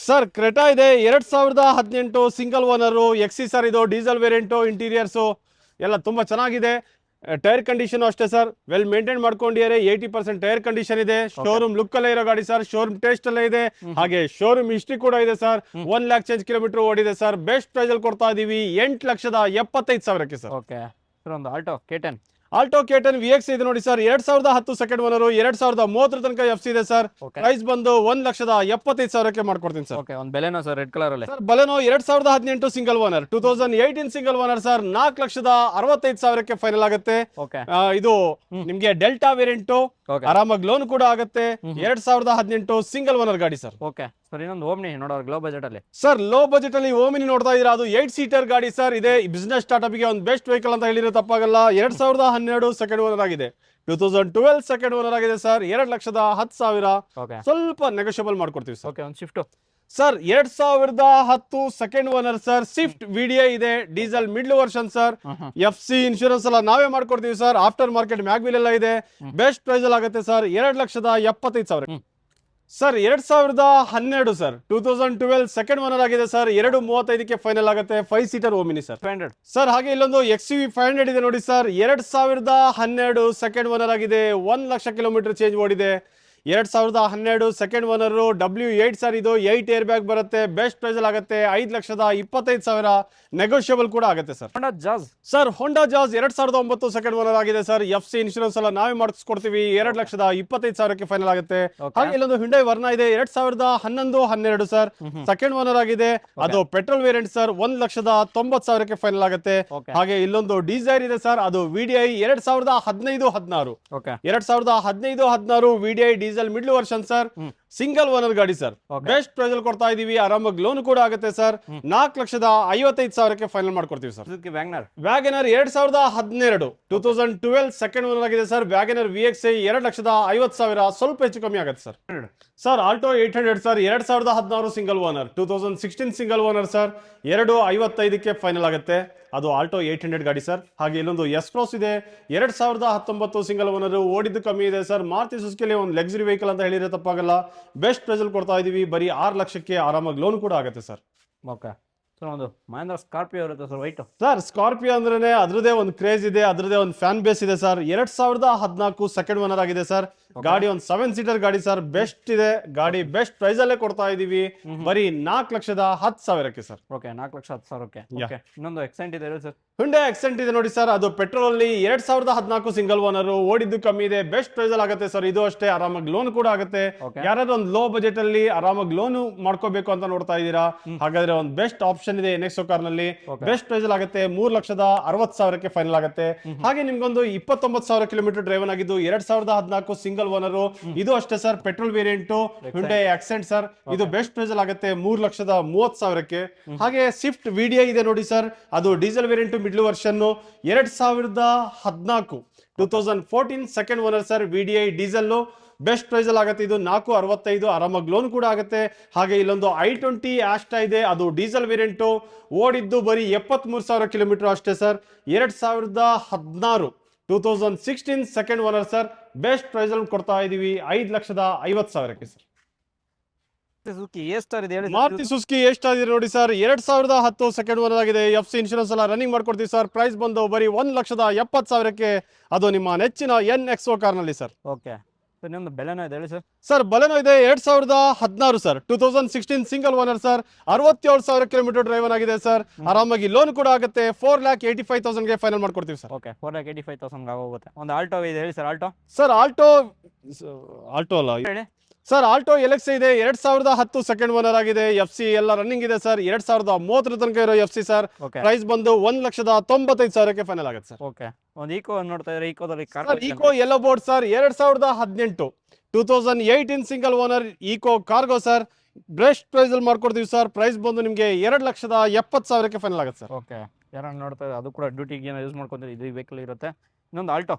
S1: ಸರ್. ಕ್ರೆಟಾ ಇದೆ 2018 ಸಿಂಗಲ್ ಓನರು. XC sir. ಇದು ಡೀಸೆಲ್ ವೇರಿಯಂಟು. ಇಂಟೀರಿಯರ್ಸು ಎಲ್ಲ ತುಂಬಾ ಚೆನ್ನಾಗಿದೆ. ಟೈರ್ ಕಂಡೀಷನ್ ಅಷ್ಟೇ ಸರ್. ವೆಲ್ ಮೇಂಟೈನ್ ಮಾಡ್ಕೊಂಡಿದ್ದಾರೆ. 80% ಟೈರ್ ಕಂಡೀಷನ್ ಇದೆ. ಶೋರೂಮ್ ಲುಕ್ ಅಲ್ಲೇ ಇರೋ ಗಾಡಿ ಸರ್. ಶೋರೂಮ್ ಟೇಸ್ಟ್ ಅಲ್ಲೇ ಇದೆ. ಹಾಗೆ ಶೋರೂಮ್ ಹಿಸ್ಟ್ರಿ ಕೂಡ ಇದೆ ಸರ್. 1 lakh ಚೇಂಜ್ ಕಿಲೋಮೀಟರ್ ಓಡಿದೆ ಸರ್. ಬೆಸ್ಟ್ ಪ್ರೈಸ್ ಅಲ್ಲಿ ಕೊಡ್ತಾ ಇದೀವಿ 8,75,000ಕ್ಕೆ ಸರ್.
S2: ಓಕೆ ಸರ್ ಒಂದು Alto K10.
S1: Alto K10 VX ಇದೆ ನೋಡಿ ಸರ್. 2010 second owner. 2030 ತನಕ FC ಇದೆ ಸರ್. ಪ್ರೈಸ್ ಬಂದು 1,75,000ಕ್ಕೆ ಮಾಡ್ಕೊಡ್ತೀನಿ ಸರ್.
S2: ಓಕೆ ಒಂದು ಬೆಲೆನೋ ಸರ್ ರೆಡ್ ಕಲರ್ ಅಲ್ಲಿ.
S1: Sir Baleno 2018 single owner. 2018 single owner sir. 4,65,000ಕ್ಕೆ ಫೈನಲ್ ಆಗುತ್ತೆ. ಇದು ನಿಮ್ಗೆ ಡೆಲ್ಟಾ ವೇರಿಯಂಟು. ಆರಾಮಾಗಿ ಲೋನ್ ಕೂಡ ಆಗುತ್ತೆ. 2018 ಸಿಂಗಲ್ ಓನರ್ ಗಾಡಿ ಸರ್.
S2: ಓಕೆ ಸರ್ ಇನ್ನೊಂದು ಓಮ್ನಿ ನೋಡೋರು ಲೋ ಬಜೆಟ್ ಅಲ್ಲಿ.
S1: ಸರ್ ಲೋ ಬಜೆಟ್ ಅಲ್ಲಿ ಓಮಿನಿ ನೋಡ್ತಾ ಇದೀರಾ. ಅದು 8 ಸೀಟರ್ ಗಾಡಿ ಸರ್. ಇದೆ ಬಿಸ್ನೆಸ್ ಸ್ಟಾರ್ಟ್ಅಪ್ ಗೆ ಒಂದು ಬೆಸ್ಟ್ ವೆಹಿಕಲ್ ಅಂತ ಹೇಳಿದ್ರೆ ತಪ್ಪಾಗಲ್ಲ. 2012 ಸೆಕೆಂಡ್ ಓನರ್ ಆಗಿದೆ. 2012 ಸೆಕೆಂಡ್ ಓನರ್ ಆಗಿದೆ ಸರ್. 2,10,000 ಸ್ವಲ್ಪ ನೆಗೋಷಿಯಬಲ್ ಮಾಡ್ಕೊಡ್ತೀವಿ ಸರ್.
S2: ಓಕೆ ಒಂದು shift
S1: sir. 2010 second owner sir. Swift VDI ಇದೆ. Diesel middle version sir. FC insurance ಎಲ್ಲ ನಾವೇ ಮಾಡ್ಕೊಡ್ತೀವಿ ಸರ್. ಆಫ್ಟರ್ ಮಾರ್ಕೆಟ್ ಮ್ಯಾಗ್ವಿಲ್ ಎಲ್ಲ ಇದೆ. ಬೆಸ್ಟ್ ಪ್ರೈಸ್ ಅಲ್ಲಿ ಆಗುತ್ತೆ sir. 2,75,000 sir. 2012 sir. 2012 second owner ಆಗಿದೆ ಸರ್. 2,35ಕ್ಕೆ ಫೈನಲ್ ಆಗುತ್ತೆ. 5 ಸೀಟರ್ ಓಮಿನಿ ಸರ್. 500 ಸರ್. ಹಾಗೆ ಇಲ್ಲೊಂದು XUV 500 ಇದೆ ನೋಡಿ ಸರ್. 2012 ಸೆಕೆಂಡ್ ಓನರ್ ಆಗಿದೆ. 1,00,000 ಕಿಲೋಮೀಟರ್ ಚೇಂಜ್ ಓಡಿದೆ. 2012 ಸೆಕೆಂಡ್ ಓನರ್ W8 ಸರ್. ಇದು 8 ಏರ್ ಬ್ಯಾಗ್ ಬರುತ್ತೆ. ಬೆಸ್ಟ್ ಪ್ರೈಸ್ ಅಲ್ಲಿ ಆಗುತ್ತೆ 5,25,000 ನೆಗೋಷಿಯಬಲ್ ಕೂಡ ಆಗುತ್ತೆ ಸರ್.
S2: ಹೋಂಡಾ ಜಾಸ್
S1: ಸರ್ ಹೋಂಡಾ ಜಾಸ್ 2009 ಸೆಕೆಂಡ್ ಓನರ್ ಆಗಿದೆ ಸರ್. FC ಇನ್ಶೂರೆನ್ಸ್ ಎಲ್ಲ ನಾವೇ ಮಾಡಿಸ್ಕೊಡ್ತೀವಿ. 2,25,000ಕ್ಕೆ ಫೈನಲ್ ಆಗುತ್ತೆ. ಹಾಗೆ ಇಲ್ಲೊಂದು Hyundai ವರ್ನಾ ಇದೆ 2011-12 ಸರ್. ಸೆಕೆಂಡ್ ಓನರ್ ಆಗಿದೆ. ಅದು ಪೆಟ್ರೋಲ್ ವೇರಿಯಂಟ್ ಸರ್. 1,90,000ಕ್ಕೆ ಫೈನಲ್ ಆಗುತ್ತೆ. ಹಾಗೆ ಇಲ್ಲೊಂದು ಡಿಸೈರ್ ಇದೆ ಸರ್. ಅದು VDI 2015-16 2015-16 VDI diesel middle version sir. Single owner ಗಾಡಿ ಸರ್. ಬೆಸ್ಟ್ ಪ್ರೈಸ್ ಅಲ್ಲಿ ಕೊಡ್ತಾ ಇದೀವಿ. ಆರಾಮಾಗಿ ಲೋನ್ ಕೂಡ ಆಗುತ್ತೆ ಸರ್. 4,55,000ಕ್ಕೆ ಫೈನಲ್ ಮಾಡ್ಕೊಡ್ತೀವಿ ಸರ್. ವ್ಯಾಗನರ್ 2012 ಸೆಕೆಂಡ್ ಓನರ್ ಆಗಿದೆ ಸರ್. ವ್ಯಾಗನರ್ VXI 2,50,000 ಸ್ವಲ್ಪ ಹೆಚ್ಚು ಕಮ್ಮಿ ಆಗುತ್ತೆ sir. Sir Alto 800 sir. 2016 single owner. 2016 single owner sir. 2,55ಕ್ಕೆ ಫೈನಲ್ ಆಗುತ್ತೆ. ಅದು ಆಲ್ಟೋ 800 ಗಾಡಿ ಸರ್. ಹಾಗೆ ಇಲ್ಲೊಂದು ಎಸ್ ಕ್ರಾಸ್ ಇದೆ 2019 ಸಿಂಗಲ್ ಓನರ್. ಓಡಿದ್ದು ಕಮ್ಮಿ ಇದೆ ಸರ್. ಮಾರುತಿ ಸುಜುಕಿಲಿ ಒಂದು ಲಕ್ಸುರಿ ವೆಹಿಕಲ್ ಅಂತ ಹೇಳಿದ್ರೆ ತಪ್ಪಾಗಲ್ಲ. ಬೆಸ್ಟ್ ಪ್ರೈಸ್ ಅಲ್ಲಿ ಕೊಡ್ತಾ ಇದೀವಿ. ಬರೀ 6 ಲಕ್ಷಕ್ಕೆ ಆರಾಮಾಗಿ ಲೋನ್ ಕೂಡ ಆಗುತ್ತೆ ಸರ್.
S2: ಓಕೆ ಸರ್, ಒಂದು ಮಹೇಂದ್ರ ಸ್ಕಾರ್ಪಿಯೋ ಇರುತ್ತೆ ಸರ್, ವೈಟ್
S1: ಸರ್. ಸ್ಕಾರ್ಪಿಯೋ ಅಂದ್ರೆ ಅದ್ರದೇ ಒಂದು ಕ್ರೇಜ್ ಇದೆ, ಅದ್ರದೇ ಒಂದು ಫ್ಯಾನ್ ಬೇಸ್ ಇದೆ ಸರ್. 2014 ಸೆಕೆಂಡ್ ಓನರ್ ಆಗಿದೆ ಸರ್. ಗಾಡಿ ಒಂದು 7 ಸೀಟರ್ ಗಾಡಿ ಸರ್. ಬೆಸ್ಟ್ ಇದೆ ಗಾಡಿ. ಬೆಸ್ಟ್ ಪ್ರೈಸ್ ಅಲ್ಲೇ ಕೊಡ್ತಾ ಇದೀವಿ. ಬರೀ 4,10,000ಕ್ಕೆ ಸರ್.
S2: ಓಕೆ, 4,10,000ಕ್ಕೆ. ಓಕೆ, ಇನ್ನೊಂದು ಎಕ್ಸೆಂಟ್ ಇದೆ ಸರ್.
S1: Hyundai Accent ಇದೆ ನೋಡಿ ಸರ್. ಅದು ಪೆಟ್ರೋಲ್ ಅಲ್ಲಿ 2014 ಸಿಂಗಲ್ ಓನರ್. ಓಡಿದ್ದು ಕಮ್ಮಿ ಇದೆ. ಬೆಸ್ಟ್ ಪ್ರೈಸ್ ಅಲ್ಲಿ ಆಗುತ್ತೆ ಸರ್. ಇದು ಅಷ್ಟೇ ಆರಾಮಾಗಿ ಲೋನ್ ಕೂಡ ಆಗುತ್ತೆ. ಯಾರಾದ್ರೂ ಒಂದು ಲೋ ಬಜೆಟ್ ಅಲ್ಲಿ ಆರಾಮಾಗಿ ಲೋನ್ ಮಾಡ್ಕೋಬೇಕು ಅಂತ ನೋಡ್ತಾ ಇದ್ದೀರಾ, ಹಾಗಾದ್ರೆ ಒಂದು ಬೆಸ್ಟ್ ಆಪ್ಷನ್ ಇದೆ NXO ಕಾರ್ ನಲ್ಲಿ. ಬೆಸ್ಟ್ ಪ್ರೈಸ್ ಅಲ್ಲಿ ಆಗುತ್ತೆ 3,60,000ಕ್ಕೆ ಫೈನಲ್ ಆಗುತ್ತೆ. ಹಾಗೆ ನಿಮ್ಗೊಂದು 29,000 ಕಿಲೋಮೀಟರ್ ಡ್ರೈವನ್ ಆಗಿದ್ದು 2014 ಸಿಂಗಲ್ ಓನರ್. ಇದು ಅಷ್ಟೇ sir. Petrol variant Hyundai Accent sir. ಇದು ಬೆಸ್ಟ್ ಪ್ರೈಸ್ ಅಲ್ಲಿ ಆಗುತ್ತೆ 3,30,000ಕ್ಕೆ. ಹಾಗೆ ಸ್ವಿಫ್ಟ್ VDI ಇದೆ ನೋಡಿ ಸರ್. ಅದು diesel variant middle version 2014 second owner sir. VDI diesel best price ಅಲ್ಲಿ ಆಗುತ್ತೆ. ಇದು 4,65 ಆರಾಮಾಗಿ ಲೋನ್ ಕೂಡ ಆಗುತ್ತೆ. ಹಾಗೆ ಇಲ್ಲೊಂದು i20 ಆಸ್ಟಾ ಇದೆ. ಅದು ಡೀಸೆಲ್ ವೇರಿಯಂಟ್. ಓಡಿದ್ದು ಬರೀ 73,000 ಕಿಲೋಮೀಟರ್ ಅಷ್ಟೇ sir. 2016 second owner sir. Best price ಅಲ್ಲಿ ಕೊಡ್ತಾ ಇದೀವಿ 5,50,000ಕ್ಕೆ ಸರ್. ಮಾರುತಿ ಸುಜುಕಿ ಎಷ್ಟಾಗಿದೆ ಇದೆ ನೋಡಿ ಸರ್. 2010 ಸೆಕೆಂಡ್ ಓನರ್ ಆಗಿದೆ. FC ಇನ್ಶೂರೆನ್ಸ್ ಎಲ್ಲ ರನ್ನಿಂಗ್ ಮಾಡ್ಕೊಡ್ತೀವಿ ಸರ್. ಪ್ರೈಸ್ ಬಂದು ಬರೀ 1,70,000ಕ್ಕೆ. ಅದು ನಿಮ್ಮ ನೆಚ್ಚಿನ NXO ಕಾರ್ ನಲ್ಲಿ ಸರ್.
S2: ಓಕೆ ಸರ್, ನಿಮ್ದು ಬೆಲೆನೋ ಇದೆ ಹೇಳಿ ಸರ್.
S1: ಸರ್ ಬಲೆನೋ ಇದೆ 2016 sir. 2016 single owner sir. 67,000 kilometre driven ಆಗಿದೆ ಸರ್. ಆರಾಮಾಗಿ ಲೋನ್ ಕೂಡ ಆಗುತ್ತೆ. 4,85,000ಗೆ ಫೈನಲ್ ಮಾಡ್ಕೊಡ್ತೀವಿ ಸರ್.
S2: ಓಕೆ, 4,85,000 ಆಗೋಗುತ್ತೆ. ಒಂದು ಆಲ್ಟೋ ಇದೆ ಹೇಳಿ ಸರ್.
S1: ಸರ್ ಆಲ್ಟೋ ಅಲ್ಲ
S2: ಹೇಳಿ
S1: ಸರ್. ಆಲ್ಟೋ LX ಇದೆ 2010 ಸೆಕೆಂಡ್ ಓನರ್ ಆಗಿದೆ. FC ಎಲ್ಲ ರನ್ನಿಂಗ್ ಇದೆ ಸರ್. 2030 ತನಕ ಇರೋ FC ಸರ್. ಪ್ರೈಸ್ ಬಂದು 1,95,000ಕ್ಕೆ ಫೈನಲ್ ಆಗುತ್ತೆ ಸರ್.
S2: ಓಕೆ, ಒಂದು ಈಕೋ ನೋಡ್ತಾ ಇದ್ರೆ ಈಕೋದಲ್ಲಿ
S1: Eeco yellow board sir. 2018 2018 single owner Eeco Cargo sir. Best price ಅಲ್ಲಿ ಮಾಡ್ಕೊಡ್ತೀವಿ ಸರ್. ಪ್ರೈಸ್ ಬಂದು ನಿಮಗೆ 2,70,000ಕ್ಕೆ ಫೈನಲ್ ಆಗುತ್ತೆ ಸರ್.
S2: ಓಕೆ, ಯಾರು ನೋಡ್ತಾ ಇದ್ದಾರೆ ಅದು ಕೂಡ ಡ್ಯೂಟಿಗೆ ಏನೋ ಯೂಸ್ ಮಾಡ್ಕೊಂತೀರಿ. ಇದು ವೆಹಿಕಲ್ ಇರುತ್ತೆ. ಇನ್ನೊಂದು ಆಲ್ಟೋ,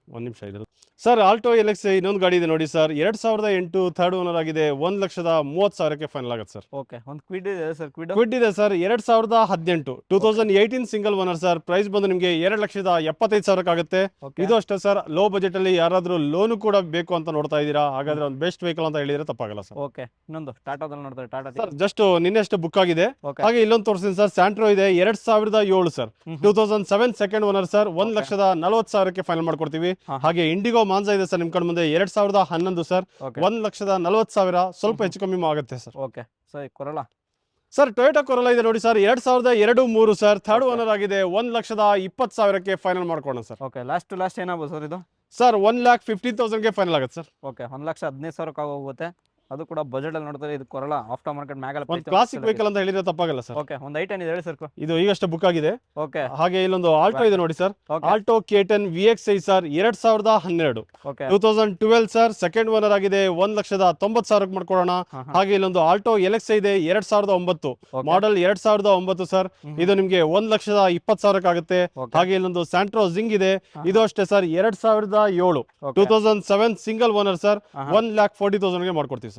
S1: ಒಂದು ನಿಮಿಷ ಇದೆ ಸರ್. ಆಲ್ಟೋ LX ಇನ್ನೊಂದು ಗಾಡಿ ಇದೆ ನೋಡಿ ಸರ್. 2008 ಥರ್ಡ್ ಓನರ್ ಆಗಿದೆ. 1,30,000ಕ್ಕೆ ಫೈನಲ್ ಆಗುತ್ತೆ ಸರ್.
S2: ಓಕೆ, ಒಂದು ಕ್ವಿಡ್ ಇದೆ ಸರ್.
S1: ಕ್ವಿಡ್ ಇದೆ sir. 2018 2018 single owner sir. Price ಬಂದು ನಿಮಗೆ 2,75,000ಕ್ಕೆ ಆಗುತ್ತೆ. ಇದು ಅಷ್ಟೇ ಸರ್. ಲೋ ಬಜೆಟ್ ಅಲ್ಲಿ ಯಾರಾದ್ರೂ ಲೋನ್ ಕೂಡ ಬೇಕು ಅಂತ ನೋಡ್ತಾ ಇದ್ದೀರಾ, ಹಾಗಾದ್ರೆ ಒಂದು ಬೆಸ್ಟ್ ವೆಹಿಕಲ್ ಅಂತ ಹೇಳಿದ್ರೆ ತಪ್ಪಾಗಲ್ಲ ಸರ್.
S2: ಓಕೆ, ಇನ್ನೊಂದು ಟಾಟಾದಲ್ಲಿ ನೋಡ್ತಾರೆ. ಟಾಟಾ
S1: ಸರ್ ಜಸ್ಟ್ ನಿನ್ನೆಷ್ಟು ಬುಕ್ ಆಗಿದೆ. ಹಾಗೆ ಇಲ್ಲೊಂದು ತೋರಿಸ್ತೀನಿ ಸರ್. ಸ್ಯಾಂಟ್ರೋ ಇದೆ 2007 ಸರ್. 2007 second owner sir. 1,40,000ಕ್ಕೆ ಫೈನಲ್ ಮಾಡ್ಕೊಡ್ತೀವಿ. ಹಾಗೆ ಇಂಡಿಗೋ ಮಾನ್ಸಾ ಇದೆ ಸರ್ ನಿಮ್ ಕಡೆ ಮುಂದೆ. 2011 ಸರ್. 1,40,000 ಸ್ವಲ್ಪ ಹೆಚ್ಚು ಕಮ್ಮಿ ಆಗುತ್ತೆ sir.
S2: Okay sir. Corolla
S1: sir. Toyota Corolla ಇದೆ ನೋಡಿ ಸರ್. 2002-3 ಸರ್. ಥರ್ಡ್ ಓನರ್ ಆಗಿದೆ. 1,20,000ಕ್ಕೆ ಫೈನಲ್ ಮಾಡ್ಕೊಡೋಣ ಸರ್.
S2: ಓಕೆ, ಲಾಸ್ಟ್ ಏನಾಗ್ಬೋದು ಸರ್ ಇದು?
S1: ಸರ್ 1,15,000ಗೆ ಫೈನಲ್ ಆಗುತ್ತೆ ಸರ್.
S2: ಓಕೆ, 1,15,000 ಹೋಗುತ್ತೆ. ಅದು ಕೂಡ ಬಜೆಟ್ ಅಲ್ಲಿ ನೋಡ್ತಾರೆ. ಇದು ಕೊರೋಲಾ ಆಫ್ಟರ್ ಮಾರ್ಕೆಟ್ ಮ್ಯಾಗಲ್
S1: ಕ್ಲಾಸಿಕ್ ವೆಹಿಕಲ್ ಅಂತ ಹೇಳಿದ್ರೆ ತಪ್ಪಾಗಲ್ಲ ಸರ್.
S2: ಓಕೆ, ಒಂದು ಐಟನ್ ಇದೆ ಹೇಳಿ ಸರ್.
S1: ಇದು ಈಗಷ್ಟೇ ಬುಕ್ ಆಗಿದೆ.
S2: ಓಕೆ,
S1: ಹಾಗೆ ಇಲ್ಲೊಂದು ಆಲ್ಟೋ ಇದೆ ನೋಡಿ sir. Alto K10 VXI sir. 2012 2012 sir. Second owner ಆಗಿದೆ. 1,90,000ಕ್ಕೆ ಮಾಡ್ಕೊಡೋಣ. ಹಾಗೆ ಇಲ್ಲೊಂದು ಆಲ್ಟೋ LX ಇದೆ 2009 ಮಾಡೆಲ್. 2009 ಸರ್. ಇದು ನಿಮ್ಗೆ 1,20,000ಕ್ಕೆ ಆಗುತ್ತೆ. ಹಾಗೆ ಇಲ್ಲೊಂದು ಸ್ಯಾಂಟ್ರೋ ಜಿಂಗ್ ಇದೆ. ಇದು ಅಷ್ಟೇ ಸರ್. 2007 2007 single owner sir. 1,40,000ಗೆ ಮಾಡ್ಕೊಡ್ತೀವಿ.